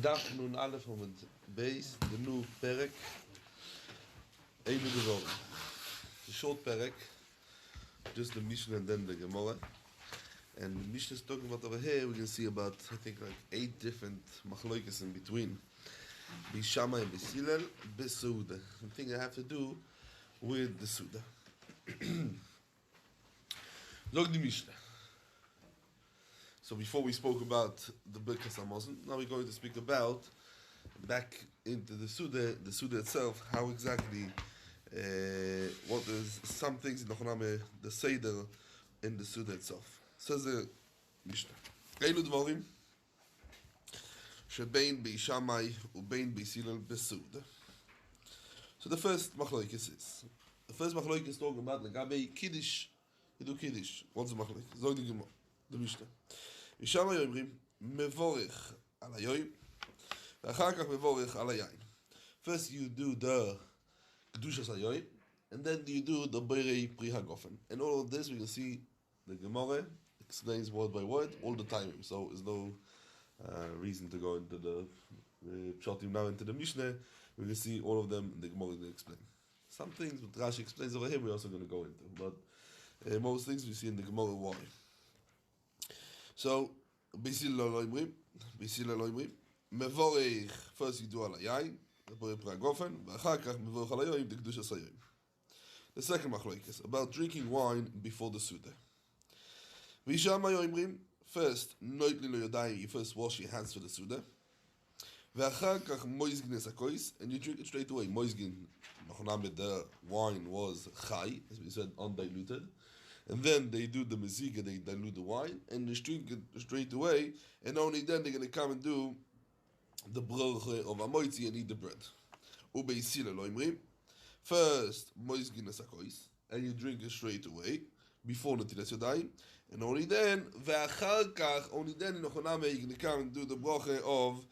Daf nun Aleph Amud Beis, the new Perek, Eilu Devorim. It's a short Perek, just the Mishnah and then the Gemara. And the Mishnah is talking about over here, we can see about, I think, like 8 different machloikes in between. Bishama and Besilel, Besouda. Something I have to do with the Suda. Log the Mishnah. So before we spoke about the Birkas Hamazon, now we're going to speak about, back into the Suda itself, how exactly, what is some things in the Seder in the Suda itself. Says the Mishnah. Eilu Dvorim, shebein beishamai ubein beisilel besuda. So the first machloikes is, is talking about the Gabe Kiddush, you do Kiddush. What's the machloikes? Zog the Gemara, the Mishnah. Bishamai אומרים, מבורך על היום, ואחר כך מבורך על היין. First you do the Kedushas Hayoim, and then you do the Beirei Pri HaGofen. And all of this we can see the Gemara explains word by word all the time. So there's no reason to go into the Pshatim now into the Mishnah. We can see all of them in the Gemara they explain. Some things what Rashi explains over here we're also going to go into, but most things we see in the Gemara why. So, Beisil Elohim, Mevorech, first you do al hayayin, the Beirei Pri HaGofen, ואחר כך Mevorech al hayoim, the Kedushas Hayoim. The second machlokes about drinking wine before the Suda. Vishamai omrim, first, noitli lo yadayim, you first wash your hands for the Suda. ואחר כך moizgin es hakois, and you drink it straight away. Moizgin, the wine was chai, as we said, undiluted. And then they do the mezika, they dilute the wine, and they drink it straight away, and only then they're going to come and do the brachot of amoitzi and eat the bread. Ubeisila lo imrim. First, moizgin es hakois, and you drink it straight away, before netilas yadayim, and only then, ve'achar kach, only then in Ochoname you're going to come and do the brachot of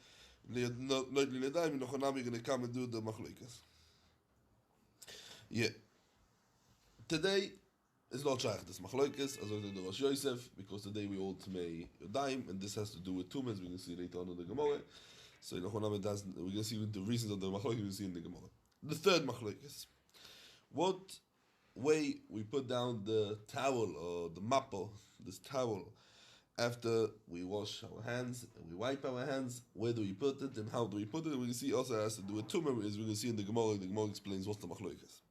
noit li yadayim, in Ochoname you're going to come and do the machlokas. Yeah. Today, it's not shaykh this machlokas as the Rosh Yosef, because today we all tmei yadayim, and this has to do with tumas. We can see later on in the Gemara. So we can see the reasons of the machlokas we see in the Gemara. The third machlokas, what way we put down the towel or the mappo, this towel, after we wash our hands and we wipe our hands. Where do we put it and how do we put it? We can see also has to do with tumah, as we can see in the Gemara. The Gemara explains what's the machlokas.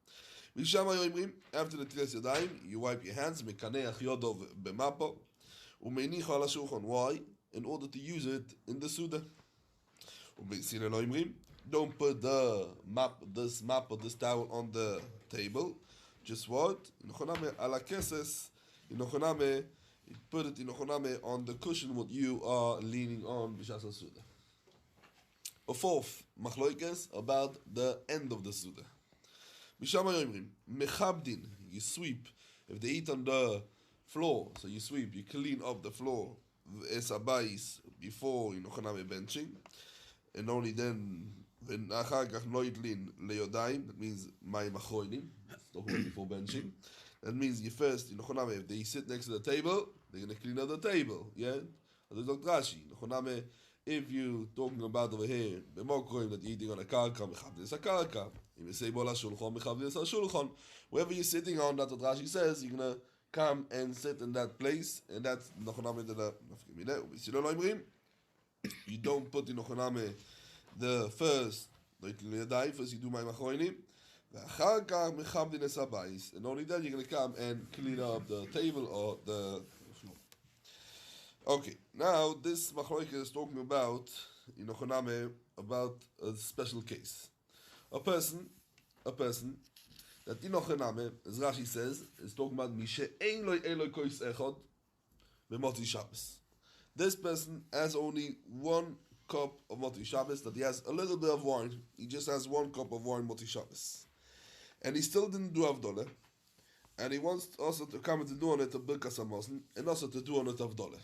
After the tilas yadayim, you wipe your hands, mekaneach yodov b'mapo, umeinicha ala shulchan. Why? In order to use it in the Suda. Don't put this map or this towel on the table. Just what? Ala keses, you put it on the cushion what you are leaning on b'shas Suda. A fourth machloikas about the end of the Suda. Bishamai omrim, mechabdin, you sweep. If they eat on the floor, so you sweep, you clean up the floor, es abayis, before benching, and only then, when achar kach noitlin leyodaim, that means mayim achroinim, it's talking before benching. That means you first, if they sit next to the table, they're going to clean up the table, yeah? There's Dr. Rashi, if you talking about over here, that you're eating on a karka, mechavdin a karka. If you say bola shulchan, mechavdin a shulchan. Wherever you're sitting on, that's what Rashi says, you're gonna come and sit in that place, and that's nochoname you don't put in nochoname the first you do my machoinim, and only then you're gonna come and clean up the table or the floor. Okay, now this machloika is talking about in Ochoname about a special case. A person that in Ochoname, as Rashi says, is talking about Mishe ein loy eloi kois echod b'motzi Shabbos. This person has only one cup of motzi Shabbos, that he has a little bit of wine. He just has one cup of wine motzi Shabbos, and he still didn't do Avdoleh, and he wants also to come and to do on it a Birkas Hamazon, and also to do on it Avdoleh.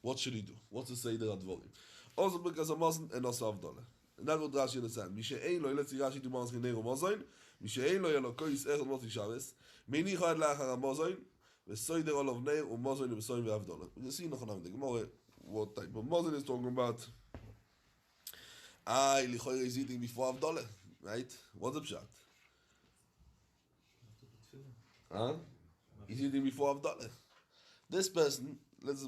What should he do? What's the Seder Advorim? Also because of Mazon and also Avdoleh. And that's what Rashi understands. Mishe'ein lo, let's see Rashi do Mazon Nero Mazon. Mishe'ein lo yelo kois echad motzi Shabbos. Meini chad lachar HaMazon. V'soider olav neir u'mazon v'soim v'avdoleh. We can see in the Gemara what type of Mazon is talking about. Lichoyer is eating before Avdoleh, right? What's the pshat? Huh? He's eating before Avdoleh. This person,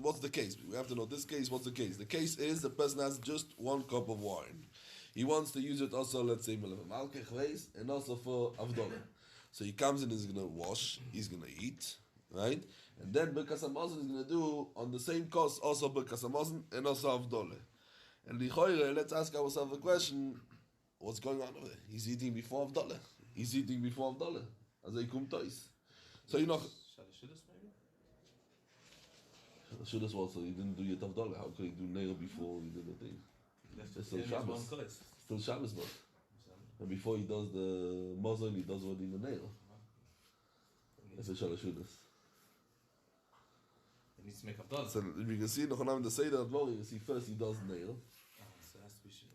what's the case? We have to know this case, what's the case? The case is the person has just 1 cup of wine. He wants to use it also, let's say, and also for Avdoleh. So he comes in, he's going to wash, he's going to eat, right? And then Birkas Hamazon is going to do on the same cost also Birkas Hamazon and also Avdoleh. And let's ask ourselves the question, what's going on over there? He's eating before Avdoleh. He's eating before Avdoleh. As he kum tois. So you know. Shudas also, he didn't do yet Avdoleh. How could he do Neil before he did the thing? It's still Shabbos. Still Shabbos, but. And before he does the muzzle, he does already the nail. That's a Shudas. He needs to make Avdoleh. So if you can see, in the Seder of Lori, you see first he does nail.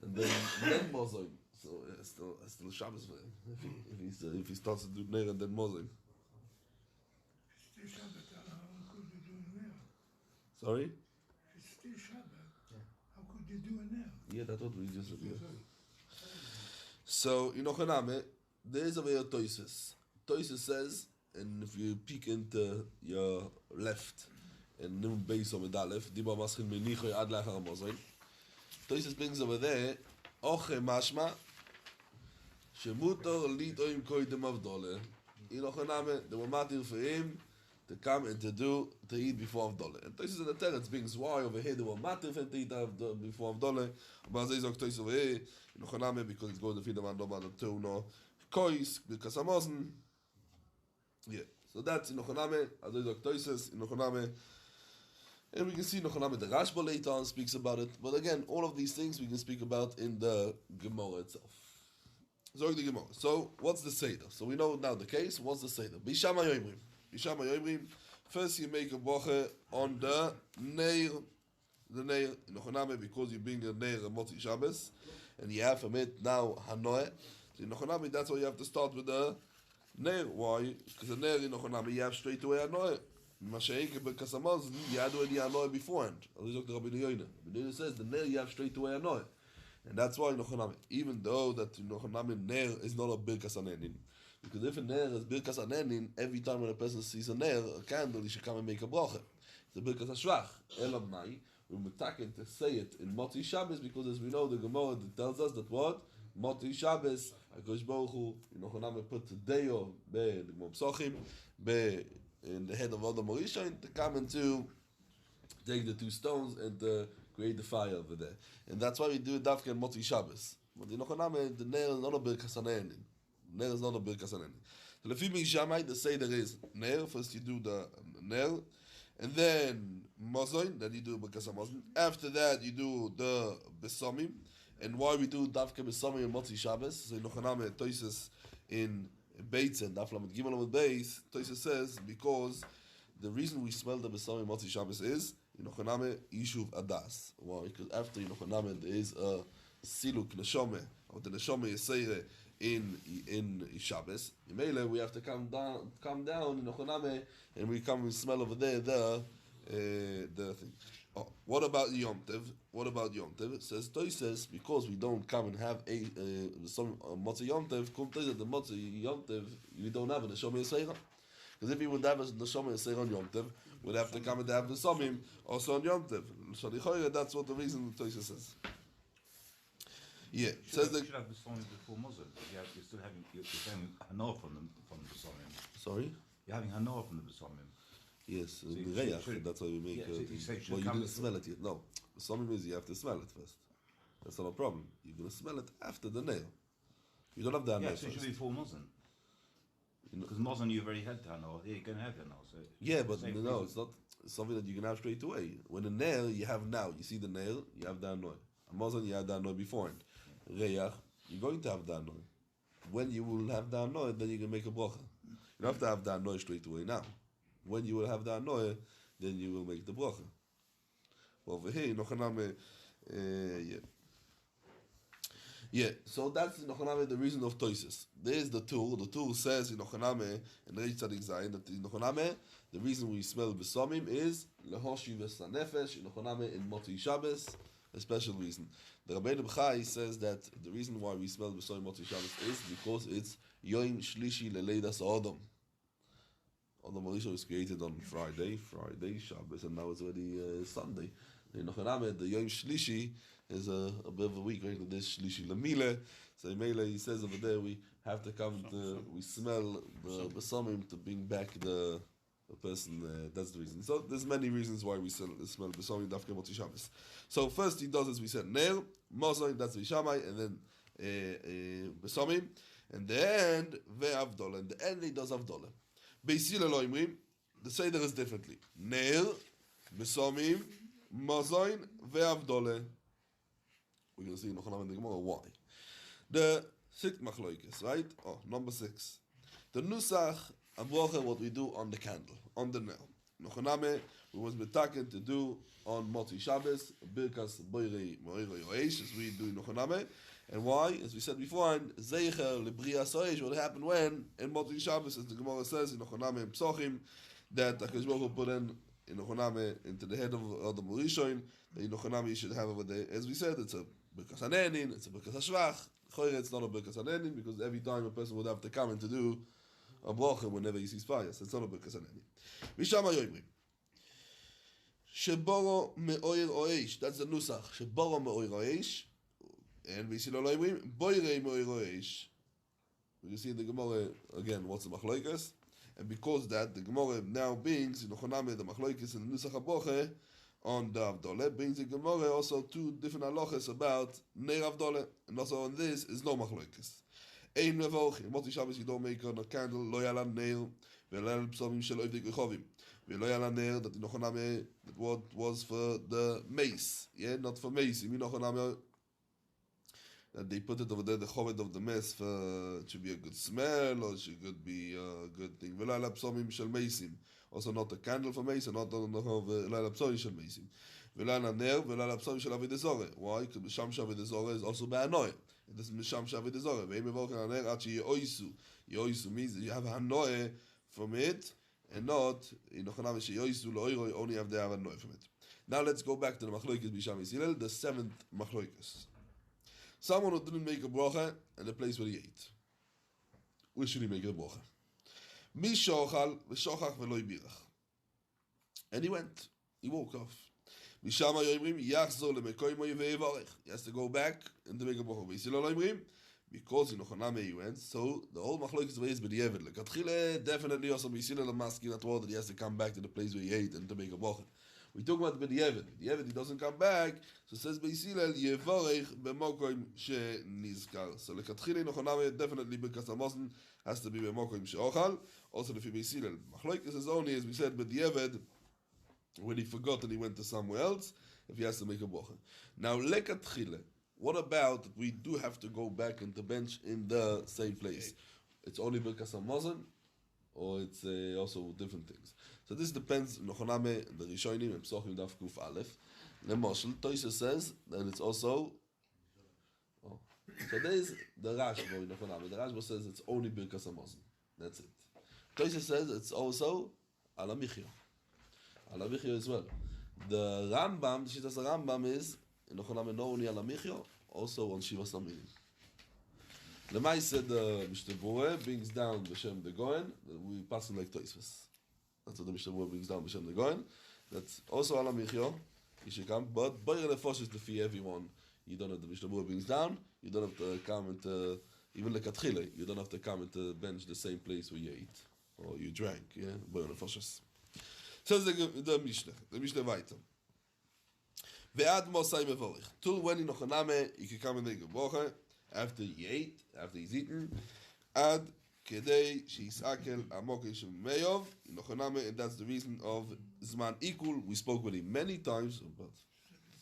And then muzzle. So yeah, it's still Shabbos for him. If he starts to do nail and then muzzle. Sorry? It's still Shabbat. How could you do it now? Yeah, that's what we just said. Yeah. So, there is a way of Toises. Toises says, and if you peek into your left, and Nun Beis Omid Aleph, Diba Maschin Menichoy Ad Lachar HaMozoin, Toises brings over there, Oche Mashma, Shemutor Litoim Koidem Avdoleh. They were matir for him to come and to eat before Avdoleh. And Toises in the Teretz brings why over here they were matir for him to eat before Avdoleh. But as I Toises over here, because it's going to feed the man Doma the Teuno, Kois, Birkas Hamazon. Yeah. So that's in Nochoname, as I Toises, in Nochoname. And we can see Nochoname the Rashba later on speaks about it. But again, all of these things we can speak about in the Gemara itself. So what's the Seder? So we know now the case. What's the Seder? Bishama Yoimrim. First you make a bracha on the Neir. The Neir, Nochoname, because you bring a Neir and Motzi Shabbos. And you have from it now Hanoeh. So in Nochoname, that's why you have to start with the Neir. Why? Because the Neir in Nochoname, you have straight away Hanoeh. Masechet Birkas Hamazon, you had already Hanoeh beforehand. Rabbi says the Neir you have straight away Hanoeh. And that's why Nochoname, even though that Nochoname Neir is not a Birkas Hanenin. Because if a Neir is Birkas Hanenin, every time when a person sees a Neir, a candle, he should come and make a bracha. It's a Birkas HaShrach. Elamai, we're taking to say it in Motzi Shabbos, because as we know, the Gemara tells us that what? Motzi Shabbos, HaKadosh Baruch Hu, Nochoname put the Deyo, the Gemara Psochim, in the head of Adam Morishain, to come and to take the 2 stones and create the fire over there. And that's why we do it Dafka and Motzi Shabbos. But the Nochoname, the nail is not a Birkas Hanenin. Nail is not a Birkas Hanenin. So the Lefi Mishamai, they say there is nail. First you do the nail, and then Mozoin, then you do Birkas Hamazon. After that you do the Besomim. And why we do Dafka Besomim and Motzi Shabbos? So Nochoname Toises in Beitz and Daf Lamed Gimel with Beis, Toises says because the reason we smell the Besomim Motzi Shabbos is Nochoname Yishuv Adas. Why? Because after Nochoname there is a Siluk Neshome, or the Neshome Yisere in Shabbos. In we have to come down in Nochoname, and we come and smell over there the thing. Oh, what about Yom Tov? It says Toises, because we don't come and have some Motzi Yom Tov, come to the Motzi Yom Tov, we don't have a Neshome Yisere. Because if we would have a Neshome Yisere on Yom Tov, we'd have to come and have the Somim also on Yom Tov. So that's what the reason the Toises says. Yeah, says you should have the Somim before Muzzle. You're still having Hanoah from the Somim. Sorry? You're having Hanoah from the Somim. Yes, So the you Reyach, should- that's why we make yeah, so you say well, you come didn't before- smell it yet. No, the Somim is you have to smell it first. That's not a problem. You're going to smell it after the nail. You don't have the Yeah, nail so it first. should be before Muzzle. Because Muzzle you've already had Hanoah. Here you're going to have Hanoah. So Yeah, but same no, thing. it's not something that you can have straight away. When the nail, you have now. You see the nail, you have the Hanoi. Amazon, you had the Hanoi beforehand. Reyach, you're going to have the Hanoi. When you will have the Hanoi, then you can make a bracha. You don't have to have the Hanoi straight away now. When you will have the Hanoi, then you will make the bracha. Well, over here, Nochaname, yeah. Yeah, so that's Nochaname the reason of Toises. There is the tool. The tool says in Nochaname and Reish Tzadik Zayin that in Nochaname the reason we smell Besomim is Lehoshi Vesanefesh in Nochaname in Motzi Shabbos. a special reason. The Rabbeinu B'chai says that the reason why we smell B'soim Motzei Shabbos is because it's Yom Shlishi Leleidas Adam. Adam Rishon was created on Friday, Shabbos, and now it's already Sunday. The Yom Shlishi is a bit of a week, right? This Shlishi Lamile. So Mele, he says over there, we have to come to, we smell the B'somim to bring back the person. That's the reason. So there's many reasons why we smell B'somim Dafke Motzei Shabbos. So first he does, as we said, Ner, Mozoin, that's Vishamai, and then B'somim, and then Ve'avdol, and the end he does Avdol. Beis Hillel lo imrim, the Seder is differently. Ner, B'somim, Mozoin, Ve'avdol. We're going to see in the Gemara why. The sixth machloikis, right? Oh, number 6. The nusach abrocha, what we do on the candle, on the nail. Nochoname, we was betaken to do on Motzei Shabbos, birkas boirei moirei yoesh, as we do in Nochoname. And why? As we said before, zeicher lebrias yoesh, what happened when in Motzei Shabbos, as the Gemara says in Nochoname and Psochim, that HaKadosh Baruch Hu put in Nochoname into the head of the Morishoin, that Nochoname should have over there. As we said, it's a birkas hanenin, it's a birkas hashvach. It's not a birkas hanenin because every time a person would have to come and to do a bracha whenever he sees fire. So it's not a birkas hanenin. Mishama yoimrim. Sheboro me'oir oish. That's the nusach. Sheboro me'oir oish. And we see lo yoimrim. Boirei me'oir oish. We see in the Gemara again what's the machloikas. And because that, the Gemara now brings, in Nochoname, the machloikas and the nusach haboche, on the Avdole, brings the Gemara also 2 different halachas about Ner Avdole, and also on this is no machloikis. Ein mevoch, in Motzei Shabbos you don't make on a candle, lo yala ner, ve'lo psomim shel oivdik rechovim, ve'lo yala ner, that in Nochoname, that what was for the mace, yeah, not for mace, in Nochoname, that they put it over there, the chovet of the mess, for it should be a good smell, or it should be a good thing. Ve'lo yala psomim shel meisim. Also not a candle for mason, not on the Laila Psori Shel Mason. V'laila Ner, v'laila Psori Shel Avodah Zorah. Why? Because Misham Avodah Zorah is also Ba'anoy. It is Misham Avodah Zorah. Ve'im Evochen Ner Achi Yeoisu. Yeoisu means that you have Hanoe from it, and not in Nochonam Sheyoisu Lo'iroi only have the Hanoe from it. Now let's go back to the Machloikis Bisham Yisrael, the 7th Machloikis. Someone who didn't make a bracha and the place where he ate. Where should he make a bracha? Mi shochal v'shochach v'lo yibirach. And he went. He woke off. Mishama yoimrim yachzor lemekoymo ve'evarech. He has to go back and to make a bracha. Beis Hillel yoimrim because in Nochoname he went. So the whole machlokes is b'diavad. Lekatchile definitely also Beis Hillel masking that word that he has to come back to the place where he ate and to make a bracha. We talk about b'diavad. B'diavad he doesn't come back. So it says Beis Hillel yevarech b'mokoyim she'nizkar. So lekatchile Nochoname definitely because Amosen has to be b'mokoyim she'ochal. Also, the Beis Hillel machlokes is only, as we said, b'diavad, when he forgot and he went to somewhere else, if he has to make a bracha. Now, lekatchile, what about we do have to go back and to bench in the same place? It's only birkas hamazon, or it's also different things. So this depends. Nochoname, the Rishonim, and Psochim Daf Kuf Aleph. The Moshel Toisa says that it's also. Oh, so there is the Rashba in Nochoname. The Rashba says it's only birkas hamazon. That's it. Toisa says it's also ala michya. Ala michya as well. The Rambam, the Shittas Rambam is Nochoname not only ala michya, also on Shivas Namirim. The Maaseh the Mishnah Berurah brings down B'Shem the Goen. We pass him like Toisvus. That's what the Mishnah Berurah brings down B'Shem the Goen. That's also ala michya. You should come, but Boyer Lefoshes to fee everyone. You don't have the Mishnah Berurah brings down. You don't have to come and even the Katchile. You don't have to come and bench the same place where you ate or you drank. Yeah, Boyer Lefoshes. Says the Mishnah weiter. Ve'ad Mosai Mevorich. Till when in Nochoname you can come and make a bracha after you ate, after he's eaten. Ad Kedei Shisakel Amokish Meyov in Nochoname, and that's the reason of Zman Ikul. We spoke with him many times, about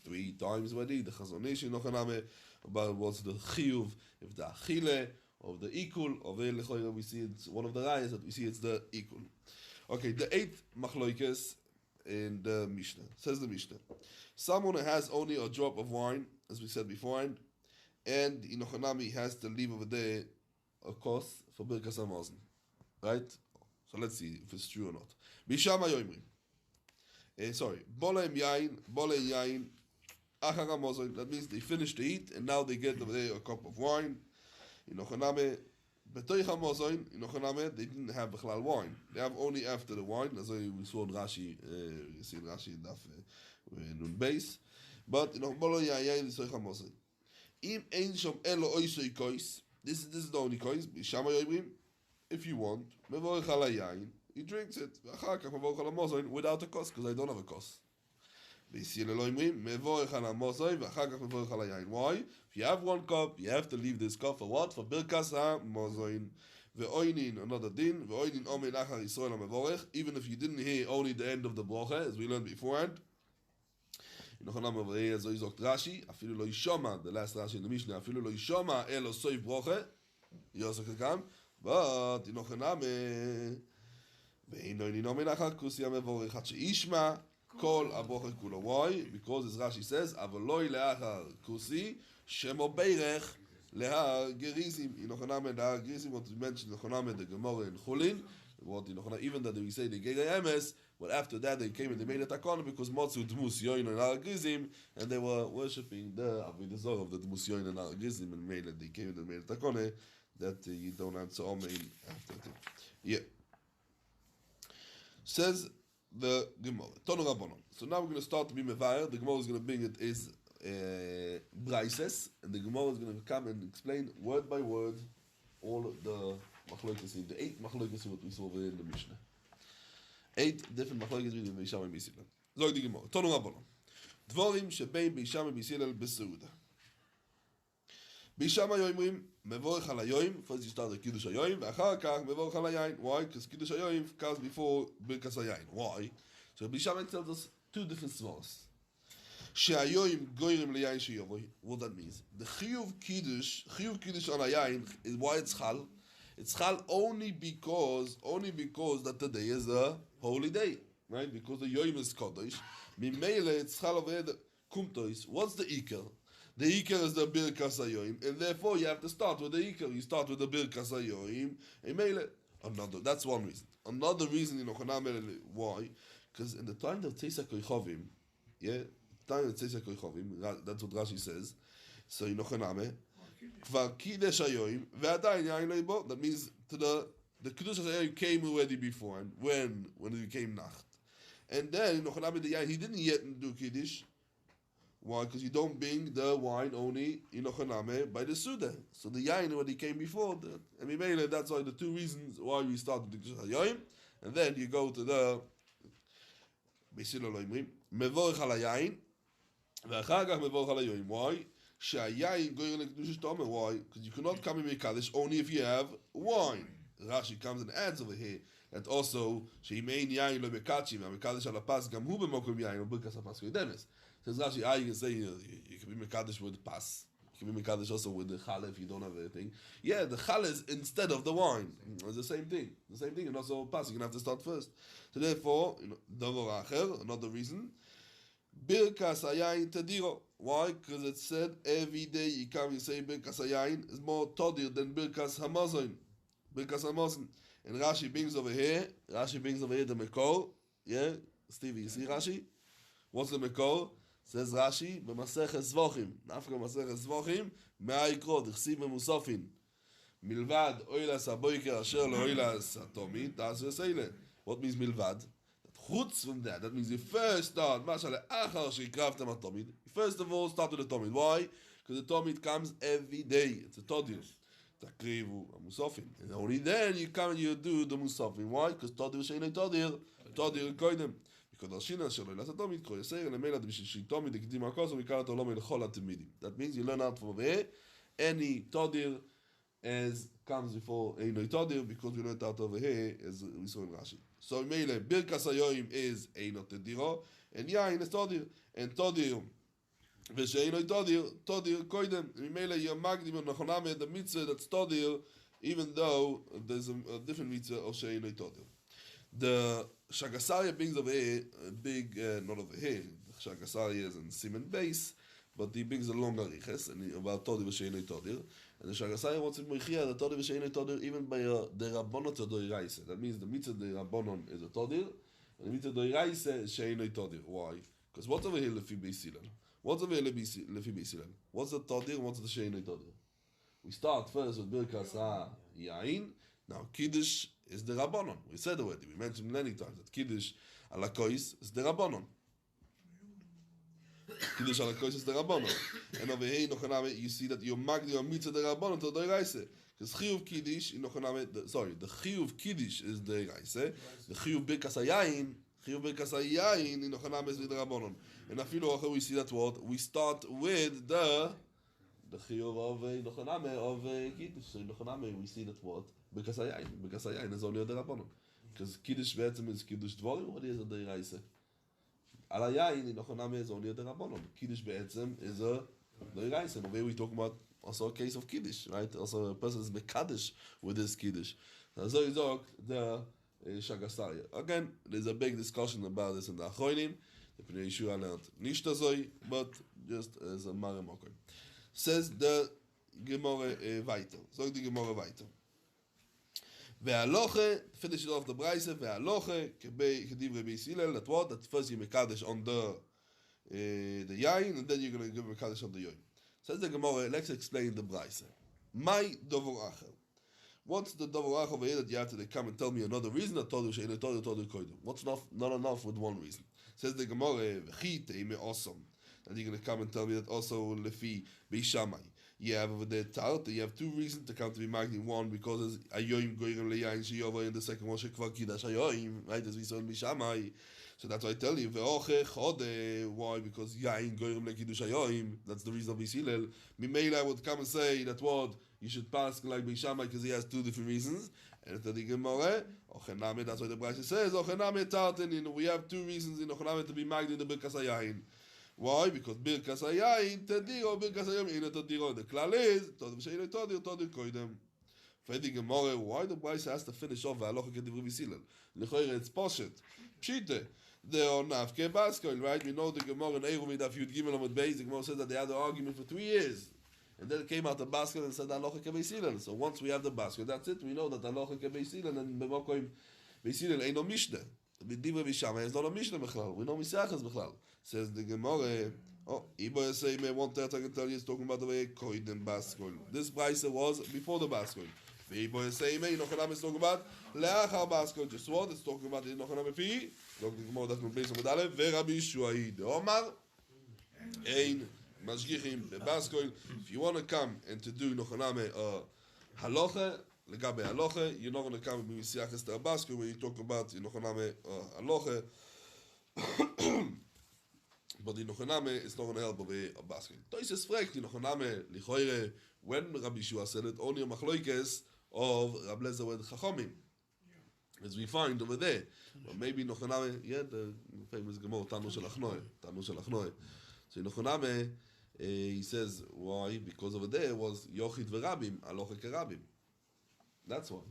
3 times already. The Chazonish in Nochoname about what's the Chiyuv, if the Achile of the Ikul, of the we see it's one of the rayas that we see it's the Ikul. Okay, the 8th Machloikes in the Mishnah. Says the Mishnah. Someone who has only a drop of wine, as we said before, and in Nochonami has to leave over there a cost for Birkas Hamazon. Right? So let's see if it's true or not. Bishama Yoimrim. Sorry. Bolem Yain, Achar Hamozon, that means they finish to eat and now they get over there a cup of wine. Inochaname, Betoich Hamozon, Inochaname, they didn't have Bechlal wine. They have only after the wine. That's why we saw in Rashi, you see in Rashi in Daf Nun Beis. But Bolo Yayin Betoich Hamozon. Im Ein Shom Elo Oisoi Kois. This is the only kois. Bishama Yoibrim, if you want, Mevorech Al Yayin, he drinks it. Achar Kach Mevorech Al Hamozon without a kos, because I don't have a kos. Why? If you have one cup, you have to leave this cup for what? For Birkas HaMozoin. Ve'oinin, another din. Ve'oinin omen achar Yisrael HaMevorech. Even if you didn't hear only the end of the bracha, as we learned beforehand. Inochanam over here, so Yizok Rashi, afilu lo yishoma, the last Rashi in the Mishnah, afilu lo yishoma elo soif bracha. Yosef Kekam. But, Inochanam, ve'oinin omen achar Kusi HaMevorech. Hat she'ishma. Kol abocher kulo. Why? Because as Rashi says, avoloi leachar kusi shemo beirech lehar gerizim. Inochaname lehar gerizim. What we mentioned, Inochaname the Gemara in Chulin. What Inochaname, even that we say the Gega Emes, but after that they came and they made a takon because Motzu Dmus Yoin and Har Gerizim, and they were worshipping the Avodah Zarah of the Dmus Yoin and Har Gerizim, and made it. They came and they made a takon that you don't answer Amen after that. Yeah. Says the Gemara. Tonu Rabbanon. So now we're going to start to be mevayer. The Gemara is going to bring it is braises, and the Gemara is going to come and explain word by word all the machlokesim, the 8 machlokesim what we saw over in the Mishnah. 8 different machlokesim in Beisham and Beisilel. Zog the Gemara. Tonu Rabbanon. Dvorim shebein Beisham and Beisilel beseuda. Beisham hayoimrim mevorech al hayoim. First you start the Kiddush hayoim, ve'achar kach mevorech al hayayin. Why? Because Kiddush hayoim comes before Birkas hayayin. Why? So Beisham tells us 2 different svars. Shehayoim goyrim leyayin sheyovoy. What that means? The chiyuv kiddush on hayayin is why it's chal. It's chal only because that the day is a holy day, right? Because the yoim is kodesh. Mimele it's chal over the kumtois. What's the iker? The Iker is the Birkas HaYoim, and therefore you have to start with the Iker. You start with the Birkas HaYoim, and Mele. That's one reason. Another reason, why? Because in the time of Tzeisa Koichovim, that's what Rashi says. So, Kvar Kiddush HaYoim, Ve'adayin Yain Lo Yibo. That means the Kiddush HaYoim came already before, and when it became Nacht. And then, the Yain, he didn't yet do Kiddush. Why? Because you don't bring the wine only by the Suda. So the yain already came before. That's why the 2 reasons why we started the Kiddush HaYoim. And then you go to the Beisilo Loimrim. Mevorech al hayayin. Ve'achar kach mevorech al hayoim. Why? She'hayayin goyer lekiddush tomer. Why? Because you cannot come in Mekadesh only if you have wine. Rashi comes and adds over here that also she'imein yayin lo mekachim. Mekadesh al hapas gam hu b'mokum yayin. Birkas hapas kodemes. Says Rashi, you can say you can be mekadesh with pas. You can be mekadesh also with the challah if you don't have anything. Yeah, the challah is instead of the wine. It's the same thing. And also pas. You're gonna have to start first. So therefore, davar acher, another reason. Birkas hayayin tadiro. Why? Because it said every day you come, you say birkas hayayin is more todir than birkas hamazon. Birkas hamazon. And Rashi brings over here the mekor. Yeah, Stevie, you see Rashi? What's the mekor? Says Rashi, Masechet Zvochim. After Masechet Zvochim, Me'aikro, Dichsiv Memusofin. Milvad, Oilas HaBoiker, Asher Oilas HaTomit, Das Veseile. What means Milvad? Chutz from that means you first start, Mashale, Achar Sheikravtem HaTomit. First of all, start with the Tomit. Why? Because the Tomit comes every day. It's a Todir. Takrivu, Musofin. And only then you come and you do the Musofin. Why? Because Todir Sheinei Todir. Todir Koidem. That means you learn out from there any todir as comes before Einoi Todir, because we learned out over here as we saw in Rashi. So Meile Birkas HaYoim is Einot Tediro, and Yain is Todir, and Todir V'Sheinoi Todir Koidem. Meile you're magdim on Nachoname the mitzvah that's Todir, even though there's a different mitzvah of Sheinoi Todir. The Shagasaria brings over here a big, not over here, the Shagasaria is in Simon base, but he brings a long ariches, and about Todir v'Sheinoi Todir, and the Shagasaria wants to mechia the Todir v'Sheinoi Todir even by the Rabbonon Todoiraise. That means the mitzvah the Rabbonon is a Todir, and the mitzvah Doiraise is Sheinoi Todir. Why? Because what's over here lefi Beisilel? What's the Lefi Bisilen? What's the Tadir and what's the Sheinu Tadir? We start first with Birkas Yain. Now, Kiddush is the Rabbanon. We said already, we mentioned many times that Kiddush ala Kois is the Rabbanon. Kiddush ala Kois is the Rabbanon. And over here, you see that you're Magdi or Mitzvah the Rabbanon to the Reise. Because Chiyuv Kiddush, the Chiyuv Kiddush is the Reise. The Chiyuv Birkas Yain, in Ochaname is the Rabbanon. And Afilu we see that word. We start with the Chiyuv of Ochaname of Kiddush. So in Ochaname we see that word. Birkas Yain is only the Rabbanon. Because Kiddush Be'etzem is Kiddush Dvorim, or is it the Reise? Ala Yain in Ochaname is only the Rabbanon. Kiddush Be'etzem is the Reise. And over we talk about also a case of Kiddush, right? Also a person is Mekadosh with this Kiddush. So you talk the Shagasaria. Again, there's a big discussion about this in the Achronim. The Pnei Yeshua learned Nishtazoi, but just as a Maramokai. Says the Gemara weiter. So the Gemara weiter. Ve'aloche, finish it off the Braise, Ve'aloche, Kediv Rabbi Yisrael, that what? That first you Mekadosh on the Yain, and then you're going to give Mekadosh on the Yoin. Says the Gemara, let's explain the Braise. My Dover Achel. What's the Dover Achel over here that you have to come and tell me another reason? I told you, what's not enough with one reason? Says the Gemara, awesome. And you're going to come and tell me that also Lefi Beishamai. You have over there Tart, you have two reasons to come to be magni. One, because it's Ayoim Goyim Leyain Shiyova, and the second one, Shekvar Kidash Ayoim, right, as we saw in Beishamai. So that's why I tell you, why? Because Yain Goyim Lekidush Ayoim, that's the reason of Yisrael. Mimela would come and say that what? You should pass like Beishamai because he has two different reasons. And the Gemara, Ochename, that's why the Braise says, Ochename Tartin, we have two reasons in Ochename to be magni in the Birkas Yain. Why? Because Birkas Yain, Tadiro, Birkas Yain, in Tadiro. The klal is, Todim Sheino Todir, Todir Koidem. For the Gemara, why the Braise has to finish off Ve'alocha Kediv Yisrael? Lechoire, it's Poshet. Pshite. They are Nafke Baskoil, right? We know the Gemara in Eiruvid, if you'd given them a base, the Gemara says that they had an argument for 3 years. And then it came out the Baskoil and said Alocha Kebeisilen. So once we have the Baskoil, that's it. We know that Alocha Kebeisilen and Bemokoim Beisilen ain't no Mishnah. The Diva Vishama is not a Mishnah Bechlal. We know Misachas Bechlal. Says the Gemara, Ibo say me one third I can tell you is talking about the way Koidem Baskoil. This Braise was before the Baskoil. Ibo say me, Nochanam is talking about Leachar Baskoil. Just what? It's talking about the Nochanam Fi. Look, the Gemara that's been with Ale. Verabi Shuai de Omar. Ein Mashgichim Baskoil. If you want to come and to do Nochaname Halocha, Legabe Halocha, you're not going to come with Misiachas the Baskoil when you talk about Nochaname Halocha. But the Nochaname is not going to help over a basket. Toises fragt the Nochaname lichoire when Rabbi Shua said it only a machloikes of Rab Lezer with Chachomim, as we find over there. But maybe Nochaname, the famous Gemara Tanu Shel Achnoi. So Nochaname, he says why? Because over there was Yochid v'Rabim, Alocha Kerabim. That's why.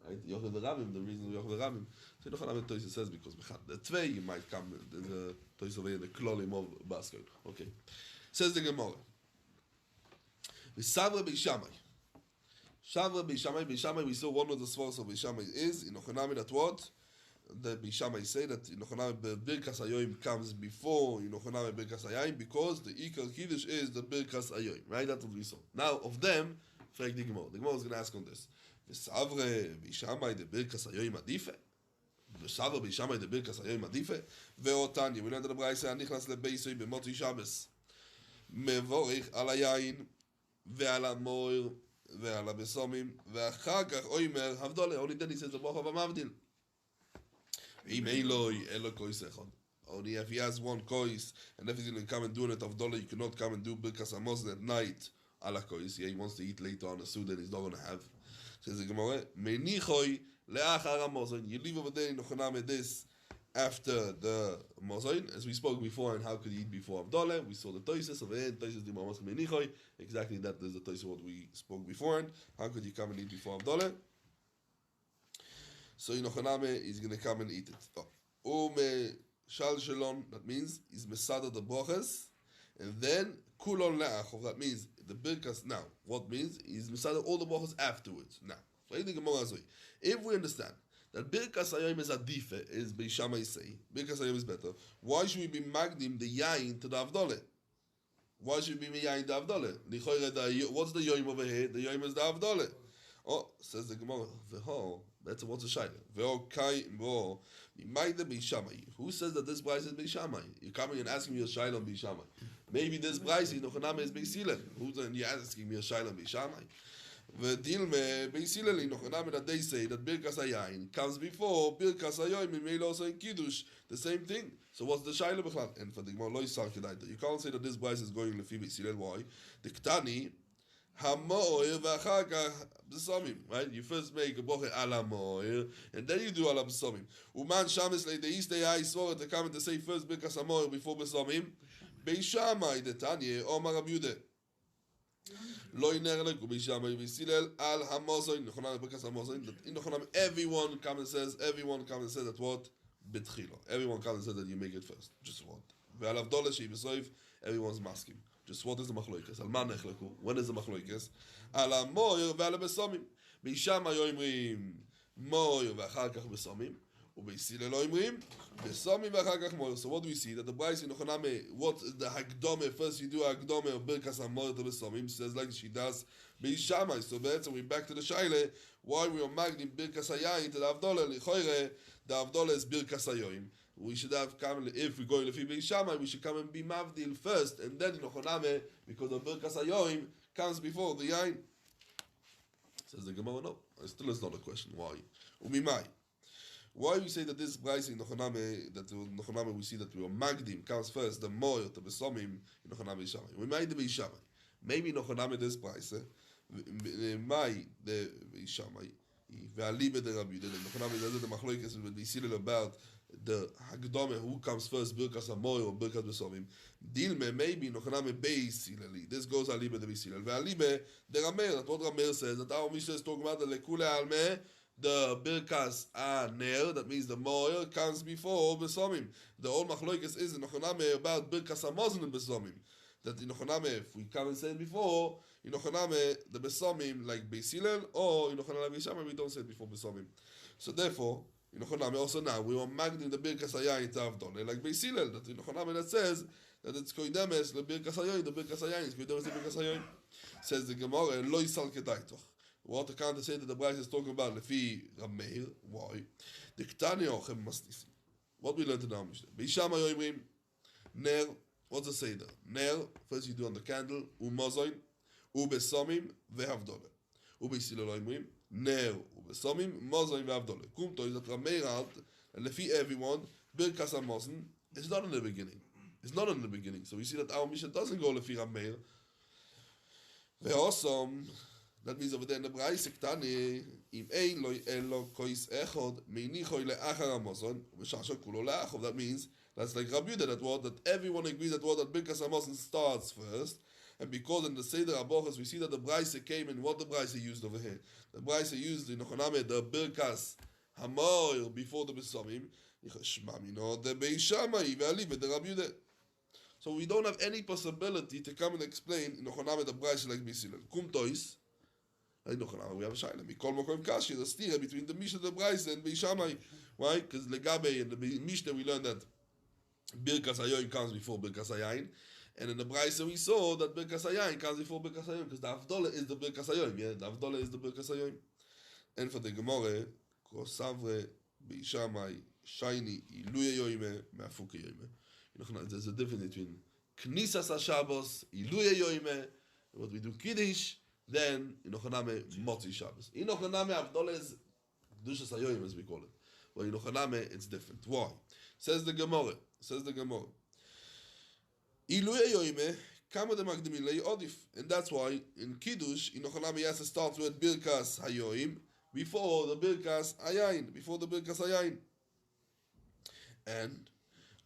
Right? Yochid v'Rabim, the reason Yochid v'Rabim. So Nochaname Toises says because the Tvei you might come the Toises over here the Klolim of Basket. Okay. Says the Gemara. V'Savra Beishamai. Shavra Beishamai, we saw one of the svars of Beishamai is in Ochanami that what? The Beishamai say that in Ochanami Birkas Hayoim comes before in Ochanami Birkas Hayim because the Ikar Kiddush is the Birkas Hayoim, right? That's what we saw. Now, of them, Frag the Gemara. The Gemara is going to ask on this. V'Savra Beishamai the Birkas Hayoim Adife? V'Savra Beishamai the Birkas Hayoim Adife? Ve'otanya, we learned that the Braise Nichlas leBeisoi b'Motzi Shabbos. Mevorich al Hayayin ve'al HaMoir ועל הבשמים, ואחר כך אוימר הבדולה, only then he says the ברכה והמבדיל. אם אין לו קויס אחד. Only if he has one kois, and if he's going to come and do it avdola, you cannot come and do Birkas Hamazon at night, ala kois. Yeah, he wants to eat later on a Sudan, he's not going to have. Says the Gemara, menichoi leachar Hamazon. You leave over there in Nochaname this, after the Mozain, as we spoke before, and how could he eat before Avdoleh? We saw the Toises of it, Toises di Mamos Menichoi. Exactly that is the Toises what we spoke before. How could you come and eat before Avdoleh? So in Ochaname, he's going to come and eat it. Shal Shalom, that means he's Mesada the Broches, and then Kulon Le'achov, that means the Birkas. Now, what means? He's Mesada all the Broches afterwards. Now, if we understand that Birkas Hayom is Adife, is Beishamai say, Birkas Hayom is better, why should we be magnim the Yain to the Avdoleh? Why should it be miyayin the avdole? What's the yoim over here? The yoim is the avdole. Oh, says the Gemara. Veho, that's what's a shaila. Veho kai mo mimayde beishamai. Who says that this price is beishamai? You're coming and asking me a shaila on beishamai. Maybe this price is nochaname is beisilel. Who's then you asking me a shaila on beishamai? V'dilme beisilel nochaname that they say that birkas hayayin comes before birkas hayoyim. It may also in kiddush the same thing. So what's the shaila b'chlal? And for the Gemara lo yisal kedaita. You can't say that this price is going lefi beisilel. Why? The ktani. Right? You first make a boche ala moir, and then you do ala besomim. Uman shamis le the east day I swore to come and to say first birkas hamoir before besomim. Beishamai the tanya Omar Abude. Lo inerle ku beishamai beisilel al hamozoin. Nechonam birkas hamozoin. In nechonam everyone comes and says that what betchilo. Everyone comes and says that you make it first. Just what. Ve'alav dolesh she besoif. Everyone's masking. Just what is the machloikes? Al man nechleku. When is the machloikes? Al hamoir ve'al besomim. Beishamai yoimrim moir ve'achar kach besomim. Ubeisile lo imrim besomim ve'achar kach moir. So what do we see? That the Bryce in Ochoname, what is the hagdome? First you do hagdome of birkas hamoir to besomim. Says like she does Beishamai. So that's we back to the shaile. Why we are magnim birkas hayayin to the avdole? Lichoire the avdole is birkas hayoyim. We should have come, if we're going to Lefi Beishamai, we should come and be Mavdil first, and then in Ochoname, because the Birkas Hayoim comes before the Yain. Says the Gemara, no. Still is not a question. Why? Umimai. Why we say that this price in Ochoname, that in Ochoname we see that we are Magdim, comes first, the Moyer to Besomim in Ochoname Beishamai. We made the Beishamai. Maybe in Ochoname this price, Mai the Beishamai, Ve'alibe the Rabbi, the Ochoname the Machloikes, and we see about the Hagdome, who comes first, Birkas Hamoy or Birkas Besomim. Dilme, maybe, Nochaname Beisileli. This goes Alibe the Beisilel. Ve'alibe, the Ramer, that's what Ramer says, that our Mishnah is talking about the Lekule Alme, the Birkas Ner, that means the Moyer, comes before Besomim. The old Machloikes is in Nochaname about Birkas Hamozin and Besomim. That in Nochaname, if we come and say it before, in Nochaname, the Besomim, like Beisilel, or in Nochaname Beishamai, we don't say it before Besomim. So therefore, in Ochoname also now we are magdim the birkas hayayin to avdole like Beisilel that in Ochoname that says that it's koidemes the birkas hayayin is koidemes the birkas hayayin. Says the Gemara lo yisal kedaitoch. What the can't say that the Bryce is talking about lefi Rameir? Why? The ktani ochem masnisim. What we learned in our Mishnah. Beishamai yoimrim ner. What's the seder? Ner. First you do on the candle umazoin ubesomim vehavdole. Ubesilel yoimrim ner ubesomim mozoin vehavdole. Kumto is that Rameir out and lefi everyone birkas hamosin is not in the beginning. It's not in the beginning. So we see that our Mishnah doesn't go lefi Rameir. Ve'osom. That means over there in the Braise Ktani, im ein lo elo kois echod meinichoi leachar hamozon v'shashar kulo leachov. That means that's like Rabbi Yehuda that word that everyone agrees that word that Birkas Hamozon starts first, and because in the Seder Abochas we see that the Braise came in what the Braise used over here. The Braise used in Ochoname the Birkas Hamoir before the Besomim. Shmamino the Beishamai ve'alibe the Rabbi Yehuda. So we don't have any possibility to come and explain in Ochoname the Braise like Bisilel. Kum tois. We have a shaila. Mikol mokom kashi, the stira between the Mishnah, the Braise, and Beishamai. Why? Because legabe in the Mishnah we learned that Birkas Hayoim comes before Birkas Hayayin, and in the Braise we saw that Birkas Hayayin comes before Birkas Hayoim because the Avdole is the Birkas Hayoim. Yeah, the Avdole is the Birkas Hayoim. And for the Gemara, Kosavre Beishamai Shaini Iluye Yoime Me'afuke Yoime. There's a difference between Knisas HaShabbos Iluye Yoime, what we do Kiddush. Then in Ochoname Motzi Shabbos. In Ochoname Avdole is Kedushas Hayoyim as we call it. But in Ochoname it's different. Why? Says the Gemara. Iluye Yoime kama de magdimin lei odif. And that's why in Kiddush in Ochoname he has to start with Birkas Hayoyim before the Birkas Hayayin. And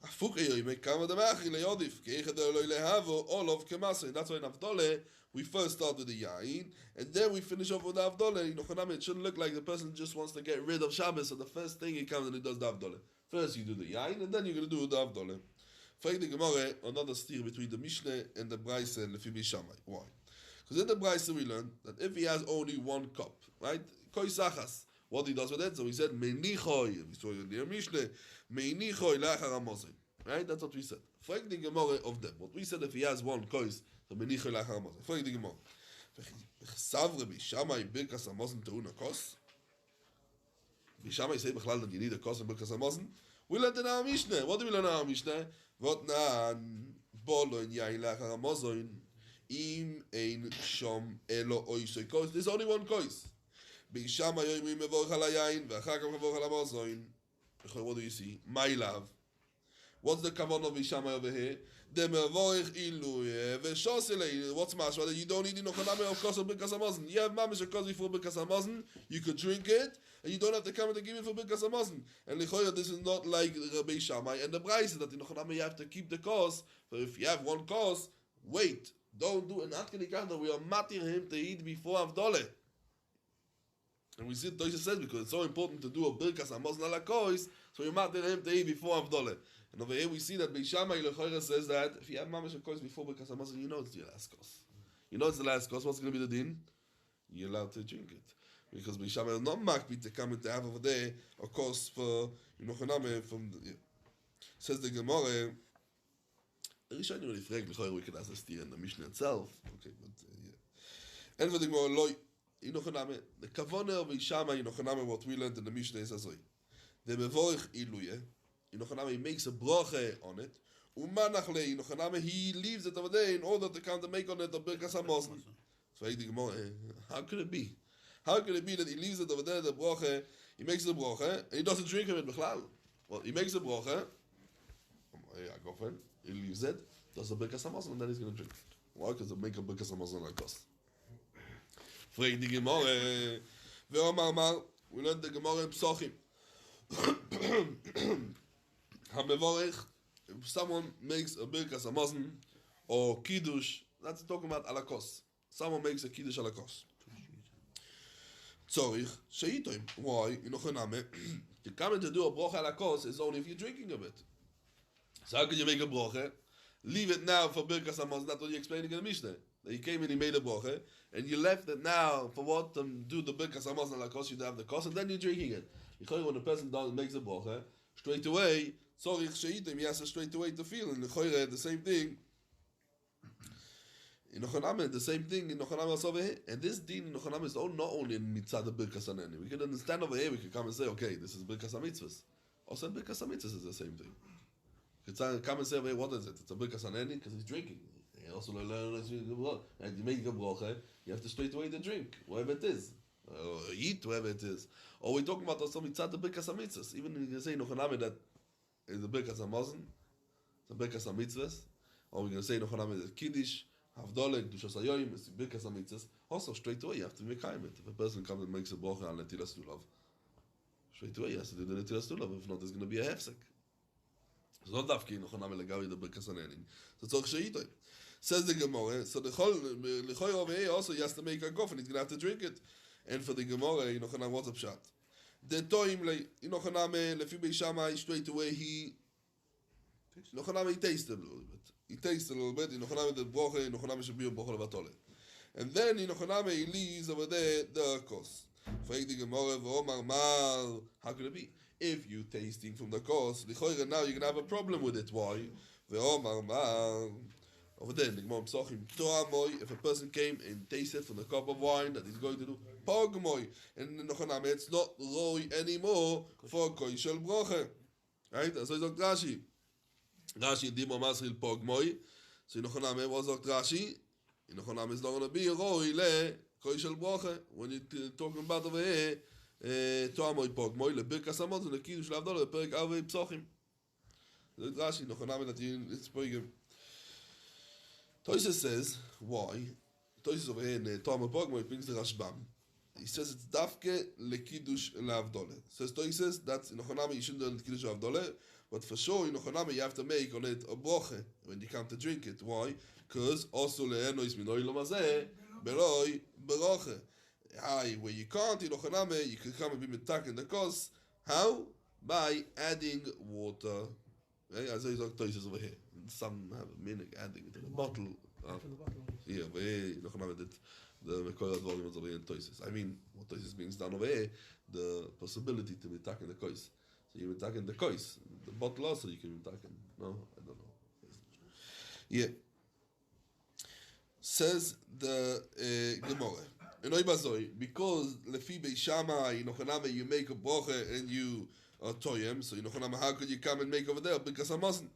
Afuke Yoime kama de machi lei odif. Keicha de loi lehavo olov kemasa. And that's why in Avdole we first start with the Yain, and then we finish off with the Avdole. It shouldn't look like the person just wants to get rid of Shabbos, so the first thing he comes and he does the Avdole. First you do the Yain, and then you're going to do the Avdole. Frag the Gemara, another steer between the Mishnah and the Braise and Lefi Beishamai. Why? Because in the Braise we learned that if he has only one cup, right? Koi Sachas. What he does with it? So he said, Meinichoi, we saw in the Mishnah, Meinichoi lachar hamozin. Right? That's what we said. Frag the Gemara of them. What we said, if he has one kois, so menicho lachar hamazon. Frag the Gemara. V'chsav Rabbi Shammai birkas hamazon te'una kos. Rabbi Shammai say b'chlal that you need a kos and birkas hamazon. We learned in our Mishnah. What do we learn in our Mishnah? What nan bolo in yain lachar hamazon im ein shom elo oisoi kos. There's only one kos. Rabbi Shammai yoimrim mevorch al hayayin v'achar kam mevorch al hamazon. What do you see? My love. What's the kavanah of Shammai over here? The mevorich iluye v'shosele. What's mashma? That you don't need inochaname of kos or birkas hamazon. You have mamish a kos before birkas hamazon. You could drink it, and you don't have to come and give it for birkas hamazon. And lichoya, this is not like Rabbi Shammai and the Brayse that inochaname you have to keep the kos. So if you have one kos, wait, don't do an atkenikachna. We are matir him to eat before Avdoleh. And we see Tosha says because it's so important to do a birkas hamazon ala kos, so you're matir him to eat before Avdoleh. And over here we see that Beishamai Lechoira says that if you have mamish a kos before birkas hamazon, you know it's your last kos. You know it's the last kos. What's going to be the din? You're allowed to drink it because Beishamai is not makbid to come and to have over there a kos for Yinochaname from the. Says the Gemara. Rishon really frag Lechoira we can ask this in the Mishnah itself. Okay, but yeah. And for the Gemara loy Yinochaname the kavanah of Beishamai Yinochaname what we learned in the Mishnah is as the mevorich iluye. He makes a bracha on it. Umanachle, he leaves it over there in order to come to make on it a birkas hamazon. So how could it be? How could it be that he leaves it over there, the bracha, he makes the bracha, and he doesn't drink it b'chlal? Well, he makes the bracha, he leaves it, does the birkas hamazon, and then he's going to drink it. Why? Because they make a birkas hamazon like us. Frag the Gemara, ve'omar mar, we learned the Gemara in Psachim. Hamevorich, if someone makes a birkas hamazon or kiddush, that's talking about alakos. Someone makes a kiddush alakos. Tzorich sheitoim. Why? Inochaname. To come in to do a brocha alakos is only if you're drinking of it. So how can you make a brocha? Leave it now for birkas hamazon. That's what you're explaining in the Mishnah. That he came in, he made a brocha, and you left it now for what? To do the birkas hamazon alakos. You have the kos, and then you're drinking it. When a person makes a brocha, straight away, sorry, he has to straight away to feel. And the same thing. In Nochaname, the same thing in Nochaname also over here. And this din in Nochaname is not only in mitzvah the birkas haneni. We can understand over here. We can come and say, okay, this is birkas hamitzvahs. Also, birkas hamitzvahs is the same thing. You can come and say, over here, what is it? It's a birkas haneni because he's drinking. He also learn and you make a brocha, you have to straight away to drink, whatever it is. Or eat whatever it is. Or we're talking about also mitzvah the birkas hamitzvahs. Even if you say Nochaname that is the birkas hamazon, the birkas hamitzvahs, or we're going to say Nochaname is kiddush, havdoleh, kedushas hayoyim, is the birkas hamitzvahs. Also straight away you have to make it. If a person comes and makes a bracha on netilas lulav, straight away he has to do the netilas lulav. If not, there's going to be a hefsek. It's not dafki Nochaname legavi the birkas hanenin. So tzorich sheitoim. Says the Gemara. So the lechoy over here also he has to make a gof and he's going to have to drink it. And for the Gemara, Yinochaname, what's up shot? The toim Yinochaname lefi Beishamai straight away he tasted a little bit. He tasted a little bit. Yinochaname the brocha. Yinochaname should be a brocha levatole. And then Yinochaname he leaves over there the kos. Frag the Gemara v'omar mal. How could it be? If you tasting from the kos, now you're gonna have a problem with it. Why? V'omar mal. Over there, in the Gemara Psachim, Toamoy, if a person came and tasted from the cup of wine that he's going to do, Pogmoy, and in Nochaname, it's not Roy anymore for Koishel Broche. Right? So he's like Rashi. Rashi, Dimo Masril Pogmoy. So in Nochaname, what's like Rashi? In Nochaname, it's not going to be Roy le Koishel Broche. When you're talking about over here, Toamoy Pogmoy, le Birkas hamazon, le Kiddush Lavdol, le Perek Avei Psachim. So Rashi, Nochaname, that it's Pogim. Tosha says, why? Tosha over here in Toama Pogmo, he brings the Rashbam. He says it's dafke lekiddush leavdole. Says Tosha says that's in Nochaname you shouldn't do lekiddush leavdole, but for sure in Nochaname you have to make on it a broche when you come to drink it. Why? Because also le'enois minoi lomazeh beloi beroche. Where you can't in Nochaname you can come and be metak in the kos. How? By adding water. Right? As I talk Tosha over here. Some have a minute adding it in a bottle. Yeah, but here, the Mekoyah volume was over here in Toises. I mean, what Toises brings down over here, the possibility to be taking the kois. So you mitaken the kois. The bottle also you can mitaken. No, I don't know. Yeah. Says the Gemara. Because lefi beishama you make a broche and you are toyem, so how could you come and make over there? Because I mustn't.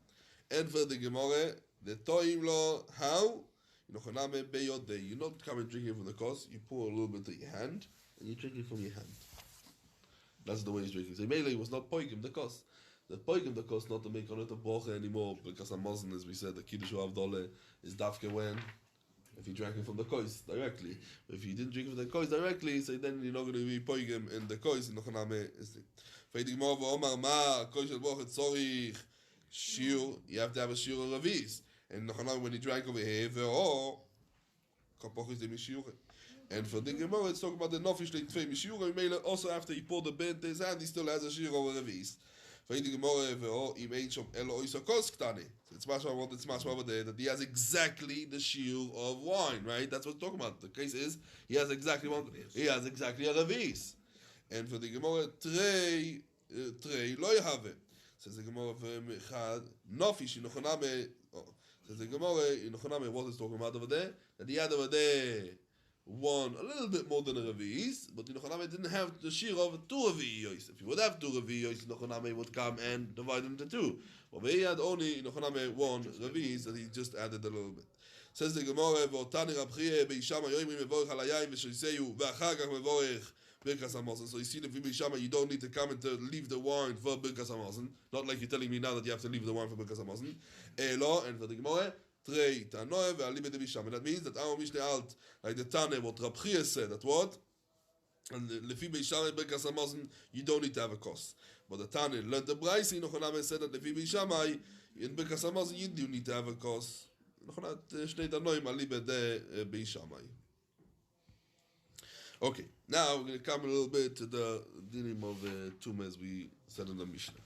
And for the Gemara, the toyim lo how you not come and drink it from the kos. You pour a little bit in your hand and you drink it from your hand. That's the way he's drinking. So mainly it was not poikim the kos. The poikim the kos not to make on it a broche anymore because a mustn't, as we said, the kiddush avdole is dafke when. If you drank it from the kois directly, if you didn't drink it from the kois directly, so then you're not going to be poigim in the kois. You have to have a shiur of ravis, and when you drank over here, and for the Gemara, it's talking about the nofish like tvei mishiur. Also, after he poured the bent in his hand, he still has a shiur of ravis. It's mashma what it's mashma over there that he has exactly the shiur of wine, right? That's what we're talking about. The case is he has exactly one. He has exactly a ravis, and for the Gemara trei lo have it. Says the Gemara nofish inochoname. Says the Gemara inochoname. What is talking about over there? That he had over there one a little bit more than a ravis, but Nochoname didn't have the shir of two raviyos. If he would have two raviyos, Nochoname would come and divide them into two. But he had only Nochoname one ravis, and he just added a little bit. Says the Gemara, "V'otani Rabchie beishama yoimim mevorich halayim v'shoiseyu v'achagach mevorich birkas hamazon." So you see, if you beishama, you don't need to come and to leave the wine for birkas hamazon. Not like you're telling me now that you have to leave the wine for birkas hamazon. Elo, and for the Gemara. That means that our Mishnah alt, like the Tane, what Rab Chia said, that what? And Lefi Beishamai Birkas Hamazon, you don't need to have a cost. But the Tane learned the Braisi, Nochoname said that Lefi Beishamai, in Birkas Hamazon, you do need to have a cost. Okay, now we're going to come a little bit to the dinim of Tumah as we said in the Mishnah.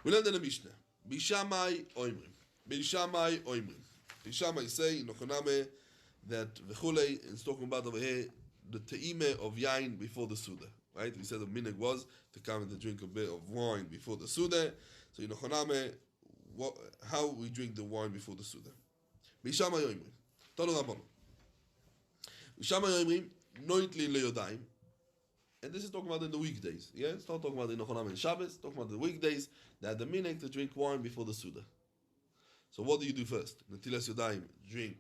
We learned in the Mishnah, Beishamai Oimrim. Beishamai Oimrim. Beishamai say in Nochoname that v'chulei is talking about over here the te'ime of yain before the suda. Right? We said the minhag was to come and to drink a bit of wine before the suda. So in Nochoname, how we drink the wine before the suda. Beishamai Oimrim. Tanu Rabbanon. Beishamai Oimrim noitli leyodaim. And this is talking about in the weekdays. Yeah, it's not talking about in Nochoname and Shabbos. It's talking about the weekdays that the minhag to drink wine before the suda. So what do you do first? Netilas Yodayim, drink,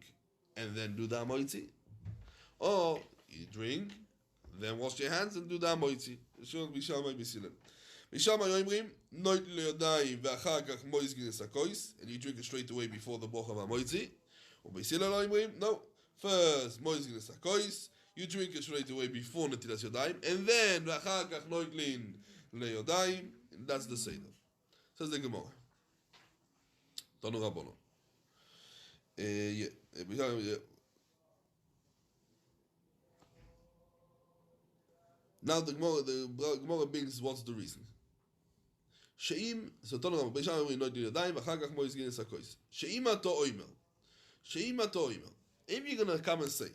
and then do the Amoitzi? Or you drink, then wash your hands and do the Amoitzi. Shon Bishamai Bisilim. Bishamai Yoimrim, Noit Yodayim, V'achar Kach Moizgin Esakois, and you drink it straight away before the Boch of Amoitzi. Or Bisilim Yoimrim, no. First, Moizgin Esakois, you drink it straight away before Netilas Yodayim, and then V'achar Kach Noitlin Le'Yodayim, and that's the Seder. Says the Gemara. Tanu Rabbanon. Yeah. Now the Gemara brings what's the reason. Sheim, so Tanu Rabbanon, Beisham we know the Yadayim, Achar Kach Moizgin Esakois. Sheim ato oimer. Sheim ato oimer. If you're gonna come and say,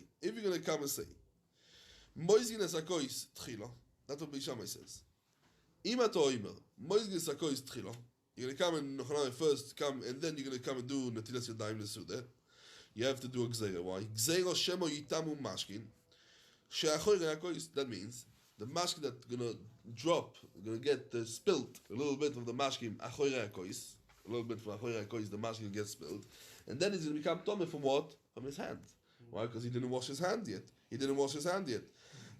Moizgin Esakois tchila, that's what Beisham says. Im ato oimer, Moizgin Esakois tchila. You're going to come and Nochoname first come, and then you're going to come and do Netilas Yadayim Lesuda. You have to do a Gzeira. Why? Gzeira Shemo Yitamu Mashkin. She'achoy Re'akois. That means the mashkin that's going to drop, going to get spilled a little bit of the mashkin, Achoy Re'akois. A little bit from Achoy Re'akois, the mashkin gets spilled. And then it's going to become Tomeh from what? From his hand. Why? Because he didn't wash his hand yet.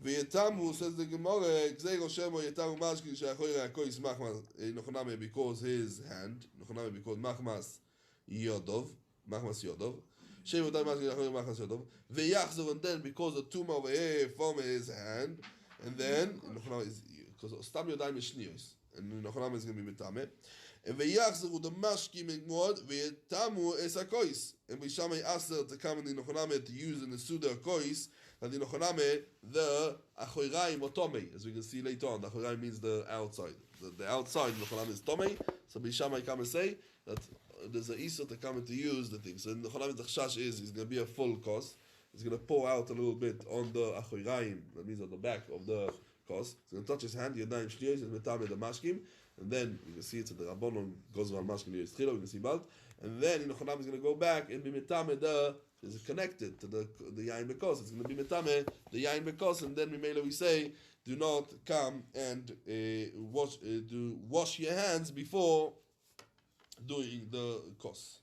V'yetamu, says the Gemara, Gzeiro Shemo Yetamu Mashkin She'achoy Re'akois Machmas Nochoname because his hand, Nochoname because Machmas Yodov, Shemo Yetamu Mashkin She'achoy Machmas Yodov, V'yachzor, and then because the tumor over here from his hand, and then Nochoname is because Stam Yodayim is Shniyos, and Nochoname is going to be Mitame, and V'yachzor the Mashkin Megmod V'yetamu Esakois, and Bishamay Aser to come in the Nochoname to use in the Suda Kois. And in Nochoname, the Achoiraim or Tomei, as we can see later on, the Achoiraim means the outside. The outside in Nochoname is Tomei. So Bishamai come and say that there's an Isa to come and to use the thing. So in Nochoname, the Chash is going to be a full kos. It's going to pour out a little bit on the Achoiraim, that means on the back of the kos. It's going to touch his hand, Yadayim Shniyos, and Metame the Mashkim, and then you can see it's at the Rabbanon goes on Mashkim Liyos Tchila. We can see Balt, and then Yochanan is going to go back and be metame the is connected to the yain bekos. It's going to be metame the yain bekos, and then we say do not come and wash your hands before doing the kos.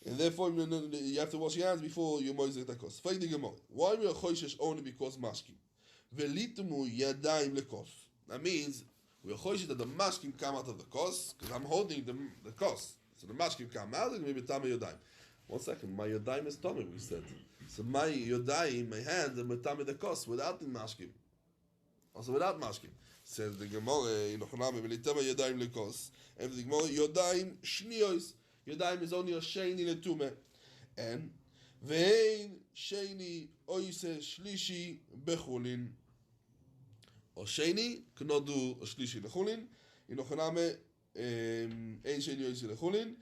And therefore, you have to wash your hands before you moiz the kos. Why we are choishes only because mashkim? Velitumu yadayim lekos. That means we are choishes that the mashkim come out of the kos because I'm holding the kos. So the mashkim come out and we betame yadayim. 1 second, my yadayim is tummy. We said so. My yadayim, my hands, are betame the kos without the mashkim. Also without mashkim. Says the Gemara in Ochoname velitama yadayim lekos. And the Gemara yadayim shniyos. Yadayim is only a sheni letume, and vein sheni oise shlishi bechulin. Or sheni cannot do a shlishi lechulin. In Ochoname ein sheni oise lechulin,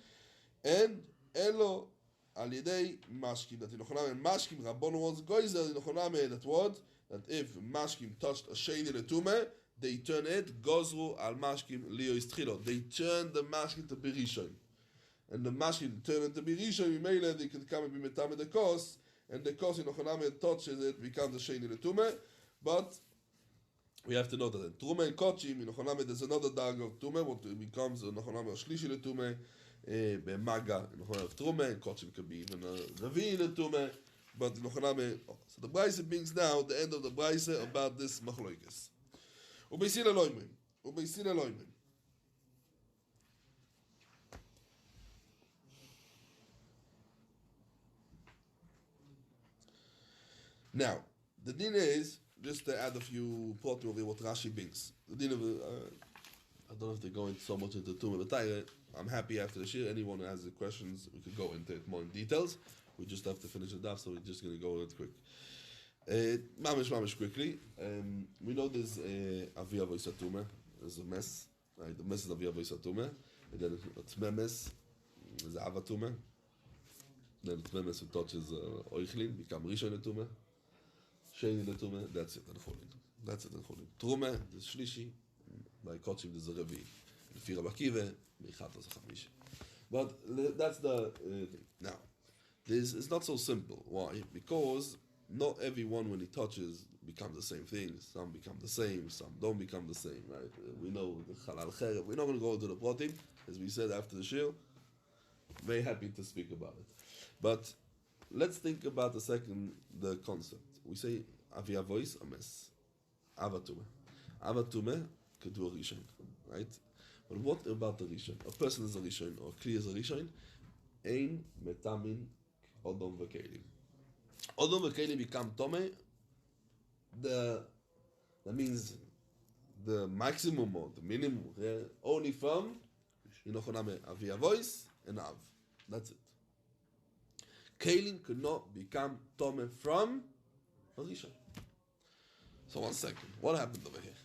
and elo al yedei mashkim. That in Ochoname mashkim Rabbanon was goizer. In Ochoname that what? That if mashkim touched a sheni letume, they turn it gozru al mashkim liyos tchilo. They turn the mashkim to berishon. And the mashkin turn into birishon, Mimele, they can come and be metame the kos, and the kos in Ochoname touches it, becomes a sheni letume. But we have to know that in Trume and Kochim, in Ochoname there's another dag of tume, what becomes in Ochoname a shlishi letume, bemaga, in Ochoname of Trume, and Kochim can be even a ravi letume, but in Ochoname, so the Braise brings now the end of the Braise about this machloikes. Ubeisil Elohim. Now, the din is, just to add a few thoughts over what Rashi brings. The din of, I don't know if they're going so much into Tumah B'Tayre. I'm happy after the shir. Anyone who has the questions, we could go into it more in details. We just have to finish the daf, so we're just going to go a little quick. Mamish quickly. We know there's Avi Avois Tumah. There's a mess. Right? The mess is Avi Avois Tumah. And then it's Memes. There's Ava Tumah. Then it's Memes who touches Oichlin, become Rishon Tumah. Sheni letume, that's it, and Cholin. Trume, the Shlishi, by Kochim, there's a Revi. Lefi Rabbi Akiva, Meichatos HaChamish. But that's the thing. Now, this is not so simple. Why? Because not everyone, when he touches, becomes the same thing. Some become the same, some don't become the same, right? We know the Chalal Cherev. We're not going to go into the Protim, as we said after the Shir. Very happy to speak about it. But let's think about a second the concept. We say Avi Avois, a mess. Avatume. Avatume could do a Rishon, right? But what about the Rishon? A person is a Rishon, or a Kli is a Rishon. Ein metamin Odom v'kelim. Odom v'kelim become Tome. That means the maximum or the minimum, only from Inochoname Avi Avois and Av. That's it. Kelim could not become Tome from Rishon. So 1 second, what happened over here?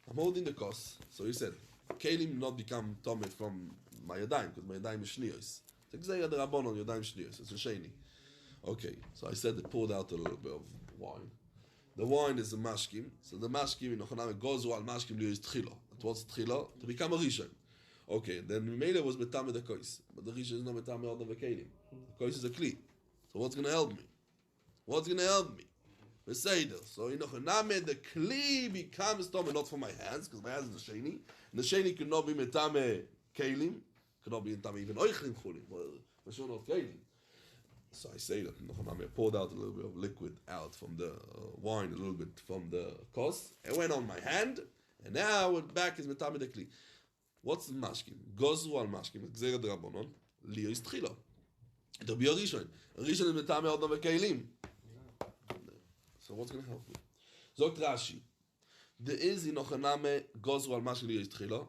I'm holding the kos. So he said, Kelim not become Tome from my Yadayim, because my Yadayim is Shniyos. It's Gzeira de Rabbanon, Yadayim Shniyos. It's a Sheni. Okay, so I said it poured out a little bit of wine. The wine is a mashkim. So the mashkim in Ochoname goes al mashkim liyos tchila. What's tchila? To become a Rishon. Okay, then Mimele was metame the kois. But the Rishon is not metame all the Kelim. The kois is a Kli. So what's going to help me? Beseder. So in Ochoname, the Kli becomes Tome, not for my hands, because my hands is the Sheni. And the Sheni cannot be metame Kelim, cannot be metame even Oichlin Chulim, for sure not Kelim. So I say that in Ochoname, I poured out a little bit of liquid out from the wine, a little bit from the kos. It went on my hand, and now it back is metame the Kli. What's the mashkim? Gozu al mashkim, Gzeira de Rabbanon, liyos tchila. It'll be a Rishon. A Rishon is metame Odom v'kelim. So what's going to help me? Zogt Rashi. There is in Ochoname gozu al mashkim liyos tchila,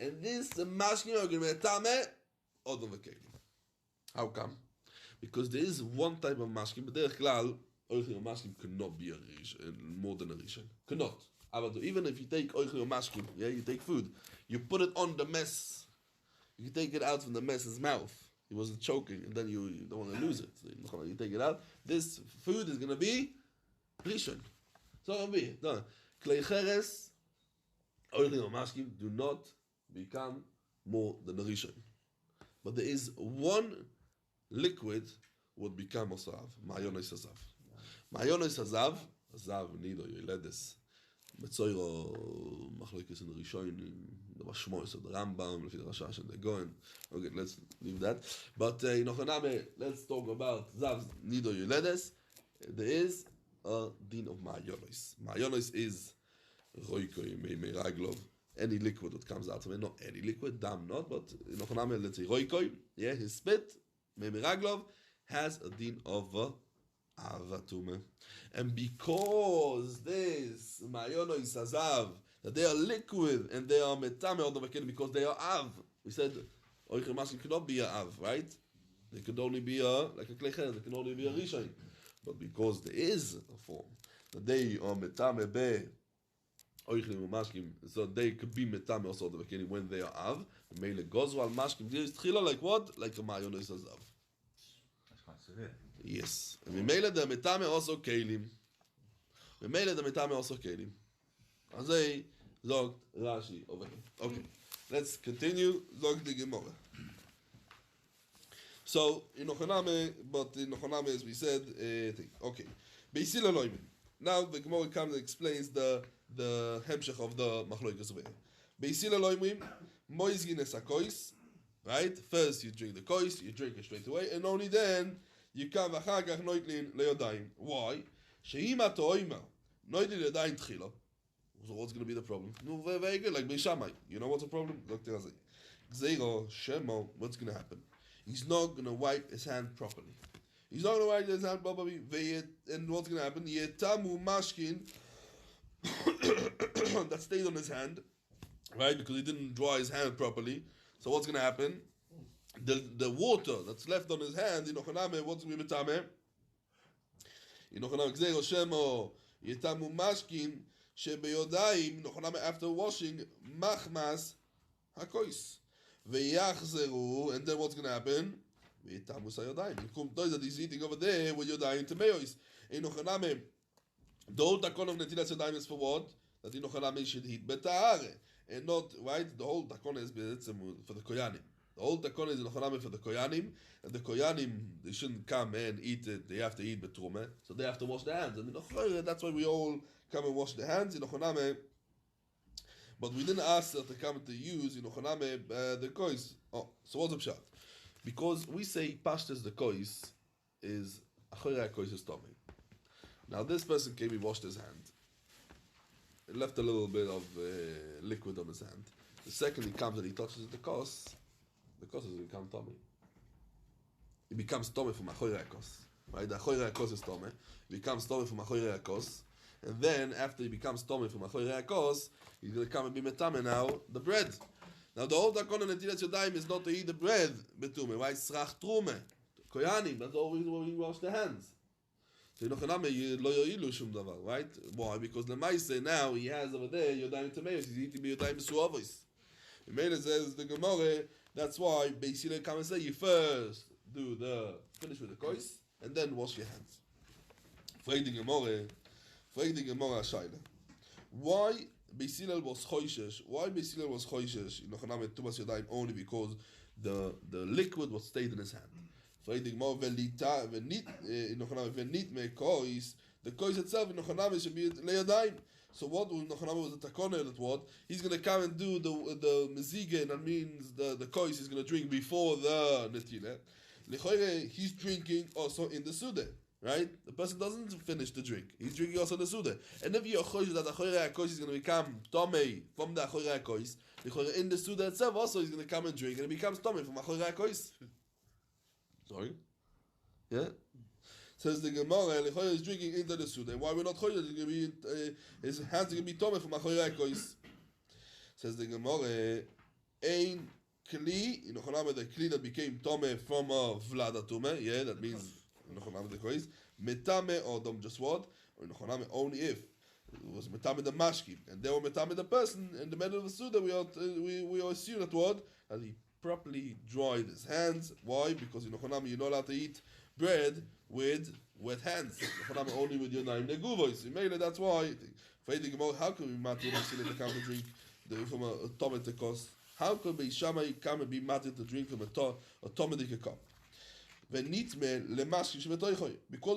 and this the mashkim are going to be metame Odom v'kelim. How come? Because there is one type of mashkim, but derech klal, oichel mashkim cannot be a Rishon, more than a Rishon. Cannot. Even if you take oichel mashkim, you take food, you put it on the mess, you take it out from the mess's mouth. He wasn't choking, and then you don't want to lose it. So you take it out. This food is going to be Rishon. So it'll be done. Klei cheres, oichel mashkim do not become more than the Rishon. But there is one liquid would become also Av. Ma'ayonos Hazav. Ma'ayonos Hazav, Hazav, Nido, Yoledes. Metzoiro, Machlokes in the Rishon, the Mashmois of the Rambam, the Rashash and the Goen. Okay, let's leave that. But in Ochaname, let's talk about Zav, Nido, Yoledes. There is a din of Ma'ayonos. Ma'ayonos is Roikoi, Meiraglov. Any liquid that comes out of it, not any liquid, dam not, but in Ochaname, let's say Roikoi, yeah, his spit, Meiraglov, has a din of Avatume. And because this Ma'ayono is Hazav, that they are liquid and they are Metame or because they are Av. We said Oichel Mashkin cannot be a Av, right? They could only be like a Klechet, they can only be a Rishon. But because there is a form that they are Metame be Oichel Mashkin, so they could be Metame also the beginning when they are Av. Mele Gozwal Mashkin, there is Tchila like what? Like a Ma'ayono is Hazav. That's quite severe. Yes. And Mimele the Metame also Kelim. Mimele the Metame also Kelim. Azay Zogt Rashi over here. Okay. Let's continue. Zogt the Gemara. So in Ochaname, but in Ochaname as we said, thing. Okay. Beisil Elohim. Now the Gemara comes and explains the hemshech of the Machlokes over here. Beisil Elohim, Moizgin Esakois. Right? First you drink the kois, you drink it straight away, and only then you come v'achagach noitlin le'yodayim. Why? She'ima to'ima noitlin le'yodayim tchila. So what's going to be the problem? No, very good. Like Beishamai. You know what's the problem? Dr. Azay. Gzeiro Shemo. What's going to happen? He's not going to wipe his hand properly. He's not going to wipe his hand properly. And what's going to happen? Yetamu mashkin that stayed on his hand, right? Because he didn't dry his hand properly. So what's going to happen? The water that's left on his hand, what's going to be metame? Gzeiro Shemo Yetamu mashkin shebeyodayim after washing machmas hakois veyachzeru, and then what's going to happen? Veytamu sayodayim. Kum toy that he's eating over there with yodayim temeos. The whole takon of netilas yodayim is for what? That inochaname should eat betahare and not right. The whole takon is for the koyanim. The whole takon is inochaname for the koyanim, and the koyanim they shouldn't come and eat it. They have to eat betrume, so they have to wash their hands. And that's why we all come and wash their hands in Ochoname, but we didn't ask her to come to use in Ochoname the kois. Oh, so what's up, shot? Because we say pashtas the kois is achoyra kois is tummy. Now this person came and washed his hand. It left a little bit of liquid on his hand. The second he comes and he touches the kos is going to become tummy. It becomes tummy from achoyra kos. Right? The achoyra kos is tummy. It becomes tummy from achoyra kos. And then, after he becomes Tomei from Achoy Re'akos, he's going to come and be Metame now, the bread. Now, the whole Takon and Netilas Yodayim is not to eat the bread, Betume, right? Srach Trume, Koyanim, that's always when you wash the hands. So, Yinochaname, Lo Yoilu Shum Davar, right? Why? Because the Maise now, he has over there Yodayim Temeos, he's eating Yodayim Suavos. The Mele says, the Gemara, that's why, basically, come and say, you first finish with the kois, and then wash your hands. Frag the Gemara, why Beis Hillel was choishesh? Why Beis Hillel was choishesh in Ochaname Tumas Yodayim only because the liquid was stayed in his hand. The kois itself in Ochaname should be le'yodayim. So what in Ochaname was the takone that what he's going to come and do the mezige, that means the kois he's going to drink before the netile. He's drinking also in the sude. Right? The person doesn't finish the drink. He's drinking also the suda. And if you're choish that the achoyre hakois is going to become tomei from the achoyre hakois, in the suda itself also he's going to come and drink, and it becomes tomei from achoyre hakois. Sorry? Yeah? Says the Gemara, Lechoyre is drinking into the suda. Why we're not choish that his hands are going to be tomei from achoyre hakois? Says the Gemara, ein kli, in Ochaname the kli that became tomei from a vlada tume. Yeah, that means metame or dom just what? Or only if it was metame the mashkim and they were metame the person in the middle of the suda. We assume that what? That he properly dried his hands. Why? Because in Ochanami you're not allowed to eat bread with wet hands. Only with your nine neguvois. That's why. How can we matter to come to drink from a tomato cost? How could Beis Shammai come and be matter to drink from a tomadik cup? Because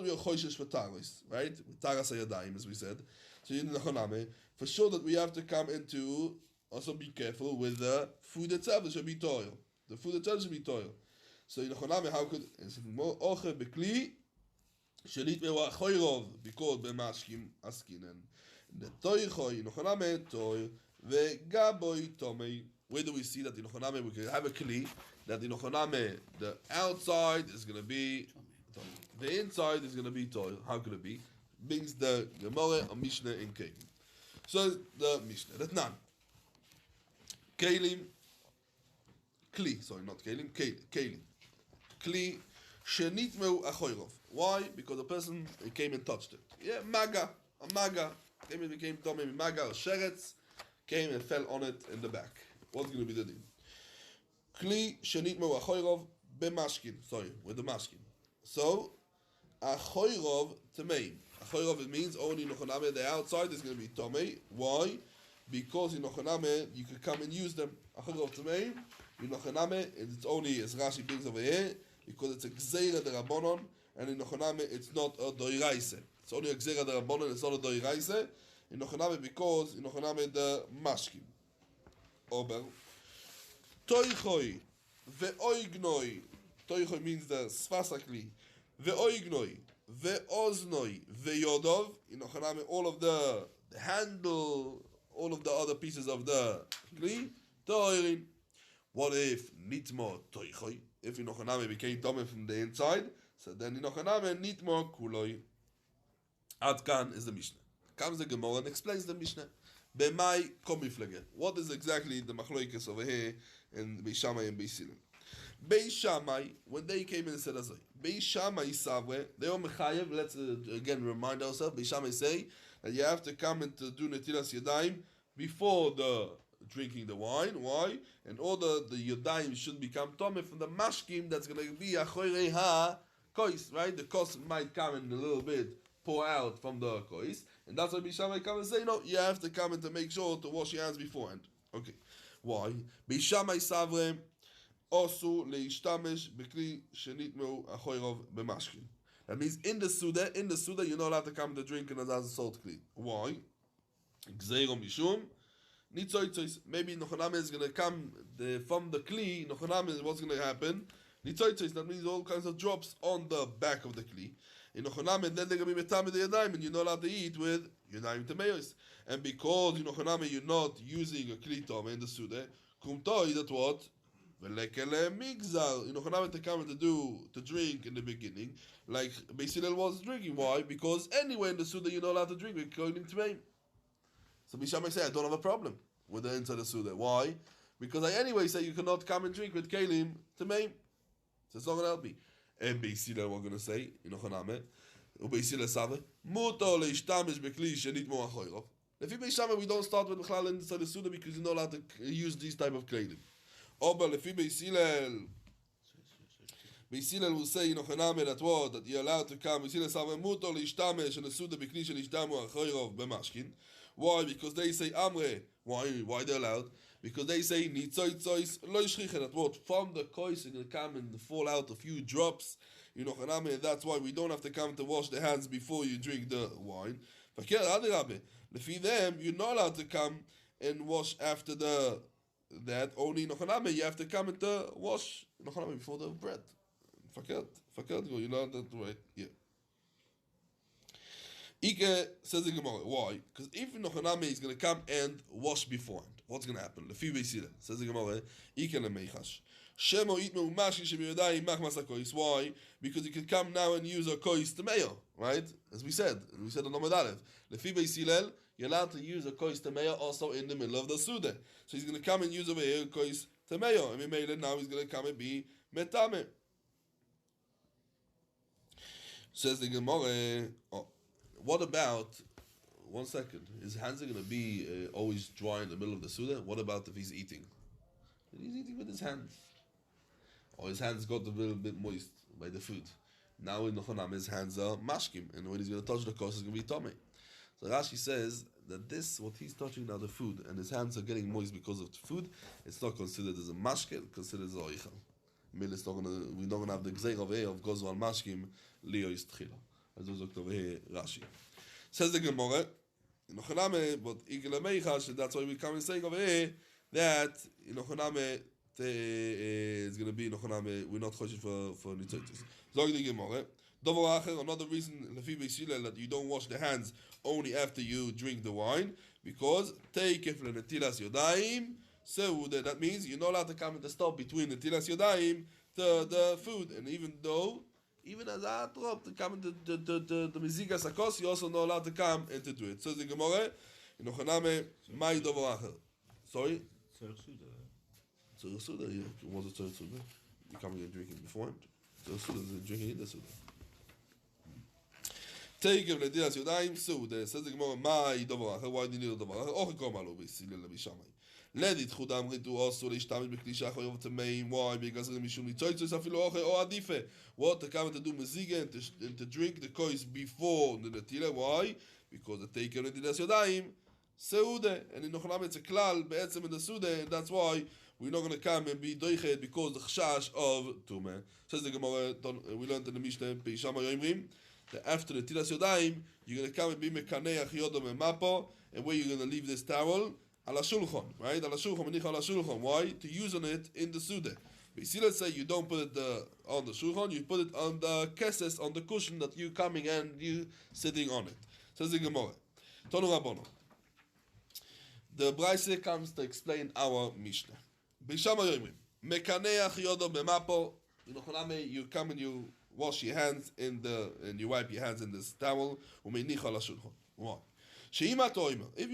we are choishes for taros, right? Taras ayadayim, as we said. So for sure that we have to come into, also be careful with the food itself. It should be toil. The food itself should be toil. So how could more oche bekli shelit mewa choyrov because b'mashkim askinen the toichoy toil vegaboy tomei. Where do we see that in Nochoname we can have a kli that in Nochoname the outside is going to be the inside is going to be toil? How could it be? Brings the Gemara or Mishnah in Kelim. So the Mishnah that's none. Kelim kli, sorry, not Kelim, Kelim kli shenitmeu achoyrov. Why? Because the person came and touched it. Yeah, maga, a maga came and became tomei maga or sheretz came and fell on it in the back. What's going to be the din? Kli shenitmeu achoyrov b'mashkin. Sorry, with the mashkin. So achoyrov tamei. Achoyrov, it means only Nochoname, the outside is going to be tomei. Why? Because in Nochoname you can come and use them. Achoyrov tamei. In Nochoname it's only, as Rashi brings over here, because it's a gzeira de rabbonon, and in Nochoname it's not a doiraise. It's only a gzeira de rabbonon. It's not a doiraise. In Nochoname because in Nochoname the mashkin. Ober. Toichoi ve'oignoi. Toichoi means the sfasakli. Ve'oignoi ve'oznoi ve'yodov. In Nochoname all of the handle, all of the other pieces of the kli. Toirin. What if nitmo toichoi? If in Nochoname became tomei from the inside, so then in Nochoname nitmo kuloi. Adkan is the Mishnah. Comes the Gemara and explains the Mishnah. B'mai komiflege. What is exactly the machloikes over here in Beis Shammai and Beis Hillel? Beis Shammai, when they came in and said Azoi, Beis Shammai savre, they were mechayev. Let's again remind ourselves. Beis Shammai say that you have to come and to do netilas yadayim before the drinking the wine. Why? In order the yadayim should become tomei from the mashkim that's going to be achoyrei ha kois. Right? The kos might come in a little bit, pour out from the kois. And that's why Beis Shammai come and say, no, you have to come and to make sure to wash your hands beforehand. Okay. Why? Beis Shammai savre osu leishtamesh bekli shenitmeu achoyrov b'mashkin. That means in the Suda, you're not allowed to come to drink and as a salt kli. Why? Gzeiro mishum nitzoitzois. Maybe Nochoname is going to come from the kli. Nochoname, what's going to happen? Nitzoitzois. That means all kinds of drops on the back of the kli. In Nochoname, then they're going to be metame the yadayim, and you're not allowed to eat with yadayim temeos. And because in Nochoname you're not using a kli tomei in the Suda, kumtoi, that what? Velekele migzal. In Nochoname to come to drink in the beginning, like Beis Hillel was drinking. Why? Because anywhere in the Suda you're not allowed to drink with kolim temeim. So Beis Shammai say, I don't have a problem with the inside of the Suda. Why? Because I anyway say you cannot come and drink with kelim temeim. So it's not going to help me. And Beis Hillel, we're going to say, in Nochoname, Beis Hillel save, muto leishtamesh bekli shenitmo achoyrov. If Beis Shammai, we don't start with Bechlal inside the Suda because you're not allowed to use these type of kelim. But if Beis Hillel will say in Nochoname that what, that you're allowed to come, Beis Hillel save, muto leishtamesh in the Suda bekli shenitmo achoyrov b'mashkin. Why? Because they say amre. Why they're allowed? Because they say nitzoitzois lo yishrichen. That what from the kois is going to come and fall out a few drops. You know, and that's why we don't have to come to wash the hands before you drink the wine. Lefi them, you're not allowed to come and wash after that. Only Nochaname, you have to come and to wash Nochaname before the bread. Fakert, you know that right? Yeah. Ike says in Gemara, why? Because if Nochaname is going to come and wash beforehand, what's going to happen? Lefi Beisila says in Gemara, Ike lemeichash. Shemo itme umashi shemiyodai mach masakois. Why? Because you can come now and use a kois tameo, right? As we said on Nomad Aleph. Lefi Beisilel, you're allowed to use a kois tameo also in the middle of the Suda. So he's going to come and use over here a kois tameo. And we made it now he's going to come and be metame. Says the Gemara, what about, 1 second, his hands are going to be always dry in the middle of the Suda? What about if he's eating? He's eating with his hands. Or his hands got a little bit moist by the food. Now in Nochonam, his hands are mashkim, and when he's going to touch the kos, it's going to be tummy. So Rashi says that this, what he's touching now, the food, and his hands are getting moist because of the food, it's not considered as a mashke, it's considered as a oichel. We're not going to have the gzeir over here of gozu al mashkim leo is tchila. As we looked over here, Rashi. Says the Gemara, but that's why we come and saying over here that it's going to be we're not choshesh for nitzotis. Zog the Gemara. Another reason that you don't wash the hands only after you drink the wine, because take netilas yodayim. So that means you're not allowed to come and to stop between the netilas yodayim to the food, and even as a drop to come into the mizigas sakos, you're also not allowed to come and to do it. So the Gemara, my dover. Sorry. Tzarech Suda, yeah. What's a Tzarech Suda? You're coming and drinking beforehand. Tzarech Suda is drinking in the Suda. Take of Netilas Yodayim Suda. Says the Gemara, my dover. Why do you need a dover? Och komalo b'silel b'shamay. Let חוד אמריתו אסור להשתמש בכלי שחר יום טמאים. Why? Because משום ניצוצות אפילו אוכל או עדיפה. What? To come to do mezige and to drink the kois before the netilah. Why? Because the taker netilas yodayim seude, and in Nochanam it's a klal be'etzem in the sude, and that's why we're not going to come and be doichet because the chashash of tumah. Says the Gemara, we learned in the Mishnah Peishama Yoimrim that after the netilas yodayim you're going to come and be mekaneach yodam and mapo, and where you're going to leave this towel. Ala shulchan, right? Ala shulchan, manicha ala shulchan. Why? To use on it in the suda. But see, let's say you don't put it on the shulchan, you put it on the keses, on the cushion that you coming and you sitting on it. Says the Gemara. Tonu Rabbono. The Braise comes to explain our Mishnah. Bishama Yoimim. Mekaneach yodo b'mapo. You come and you wash your hands and you wipe your hands in this towel. Umenicha ala shulchan. Why? If you're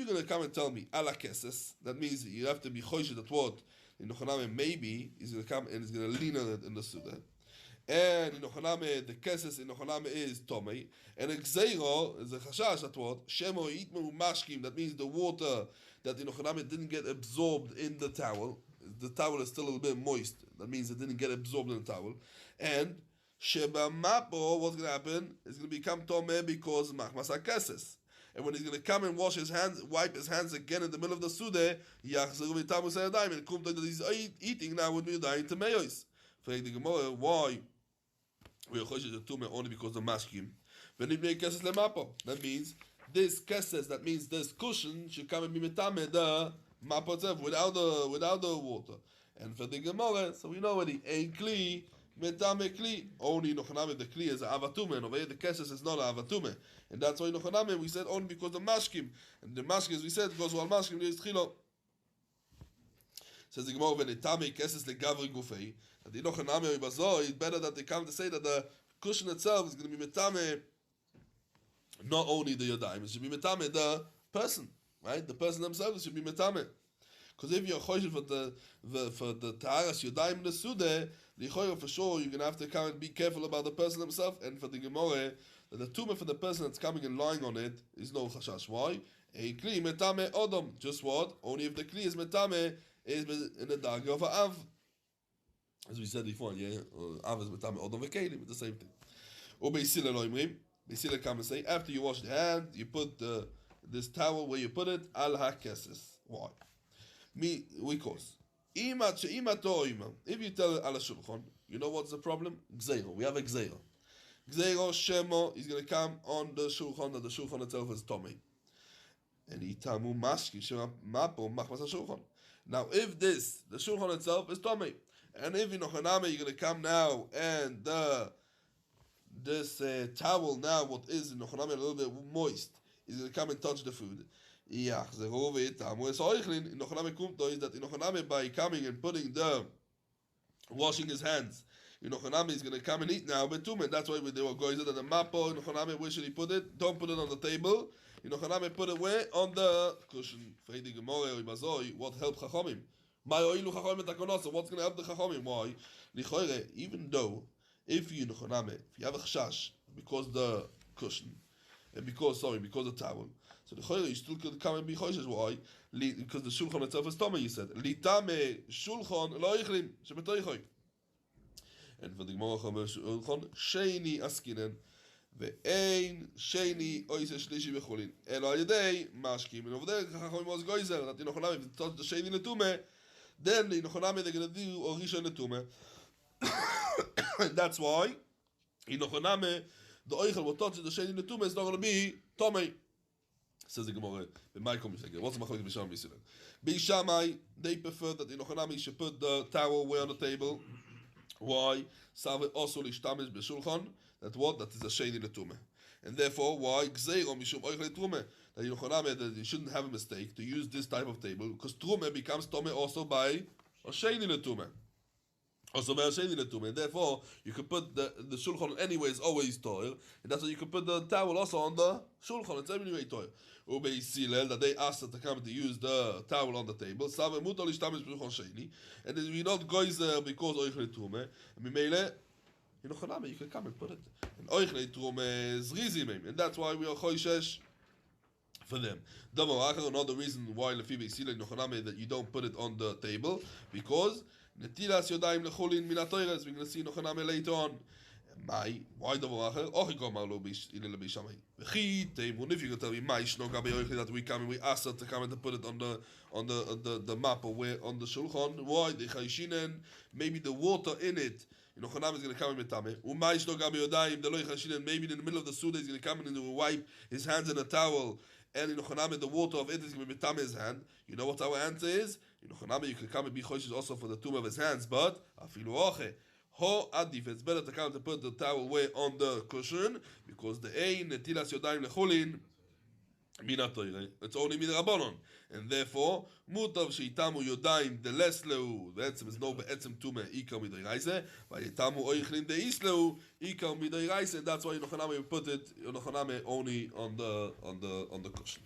going to come and tell me ala keses, that means you have to be choished that what in Nochaname maybe he's going to come and he's going to lean on it in the suda. And in Nochaname, the keses in Nochaname is tomei, and exeiro is a chashash that what shemo yitmu mashkim. That means the water that in Nochaname didn't get absorbed in the towel. The towel is still a little bit moist. That means it didn't get absorbed in the towel. And sheba mapo, what's going to happen? It's going to become tomei because machmas keses. And when he's going to come and wash his hands, wipe his hands again in the middle of the sude, and come that he's eating now with me dying to mayos. Why? We are only because of mashkim. That means this keses, that means this cushion should come and be metame the mapotzev without the water. And for the Gemara, so we know already ein kli metame kli. Only Nochaname the kli is avatume, and over here the keses is not avatume. And that's why in Nochaname we said only because the mashkim. And the mashkim, as we said, goes while mashkim is tchilo. Says the Gemara, when etame keses legavri gufei, that in Nochaname ibazo, it's better that they come to say that the cushion itself is going to be metame not only the yadayim, it should be metame the person, right? The person themselves should be metame. Because if you're choished for the taharas yadayim in the sude, for sure you're going to have to come and be careful about the person himself. And for the Gemara, the tumah for the person that's coming and lying on it is no chashash. Why? A kli metame odom. Just what? Only if the kli is metame is in the daga of av. As we said before, yeah, av is metame odom v'kelim. It's the same thing. Or beisila lo imrim. Beisila come and say after you wash the hand, you put this towel where you put it al hakeses. Why? Because if you tell al shulchan, you know what's the problem? Gzeiro. We have a gzeiro. Gzeiro Shemo is going to come on the shulchan, that the shulchan itself is tomei. And itamu mashki shema mapo machmas shulchan. Now, if the shulchan itself is tomei, and if in Nochaname you're going to come now and this towel now, what is in Nochaname a little bit moist, is going to come and touch the food. Yeah, the itamu is oichlin in Nochaname kumto is that in Nochaname by coming and putting washing his hands. Nochaname is going to come and eat now, but tumen. That's why they were going to the mapo. Nochaname, where should he put it? Don't put it on the table. Nochaname, put it where? On the cushion. What help chachamim? So what's going to help the chachamim? Why? Even though if you Nochaname, if you have a chashash because the cushion and because the towel, so the you still could come and be choishes. Why? Because the shulchan itself is tomei. You said litame shulchan lo yichlim shebetoichoy. And for the Gemara Sheni Askinen, ואין שני אויסה שלישי בחולין. אלא על ידי משקים. And over there, Chachamim was goizer, that Inochanami, if it touches the sheni netume, then the Inochanami they're going to do or Rishon netume. And that's why Inochanami, the oichel will touch the sheni netume is not going to be Tomei. Says the Gemara, in my comment, what's the machlokes b'Shamai Yisrael? B'Shamai, they prefer that the Inochanami should put the towel away on the table. Why? Save also lishtamish b'shulchan. That what? That is a sheni netume. And therefore, why? Gzeiro mishum oichel trume. That that you shouldn't have a mistake to use this type of table, because trume becomes tome also by a sheni netume. Also by a sheni netume. And therefore, you can put the shulchan anyways always toil, and that's why you can put the towel also on the shulchan. It's anyway toil. Ubei silel, that they asked the come to use the towel on the table. Save mutal ishtamish b'shulchan sheni, and we not goizer because oichel trume. Mimele. You can come and put it. And oichlei trume zrizim, and that's why we are choishesh for them. Another reason why lefi beisila Inochanami that you don't put it on the table, because netilas yodayim lecholin min hatoyres. We're going to see Inochanami later on. Why davar acher? Ochiko mar lo ilele beishamai. V'chi teimon. If you can tell me, my shno gabe oichlei that we come and we ask her to come and to put it on the map or where on the shulchan. Why the chayshinen? Maybe the water in it. Inochanami is going to come in metame. Umay shno gabe yodayim the lo chayshinen. Maybe in the middle of the suda he's going to come in and wipe his hands in a towel. And Inochanami, the water of it is going to be metame his hand. You know what our answer is? Inochanami, you can come and be choishes also for the tomb of his hands, but afilu oche. Ho adif, it's better to come to put the towel away on the cushion, because the ein netilas yodayim lecholin minatoyre. It's only midrabanon, and therefore mutav sheitamu yodayim the less leu. Be'etzem is no be'etzem tume ikar midoiraise. Vayitamu oichlin de isleu ikar midoiraise. And that's why Inochanami put it Inochanami only on the cushion.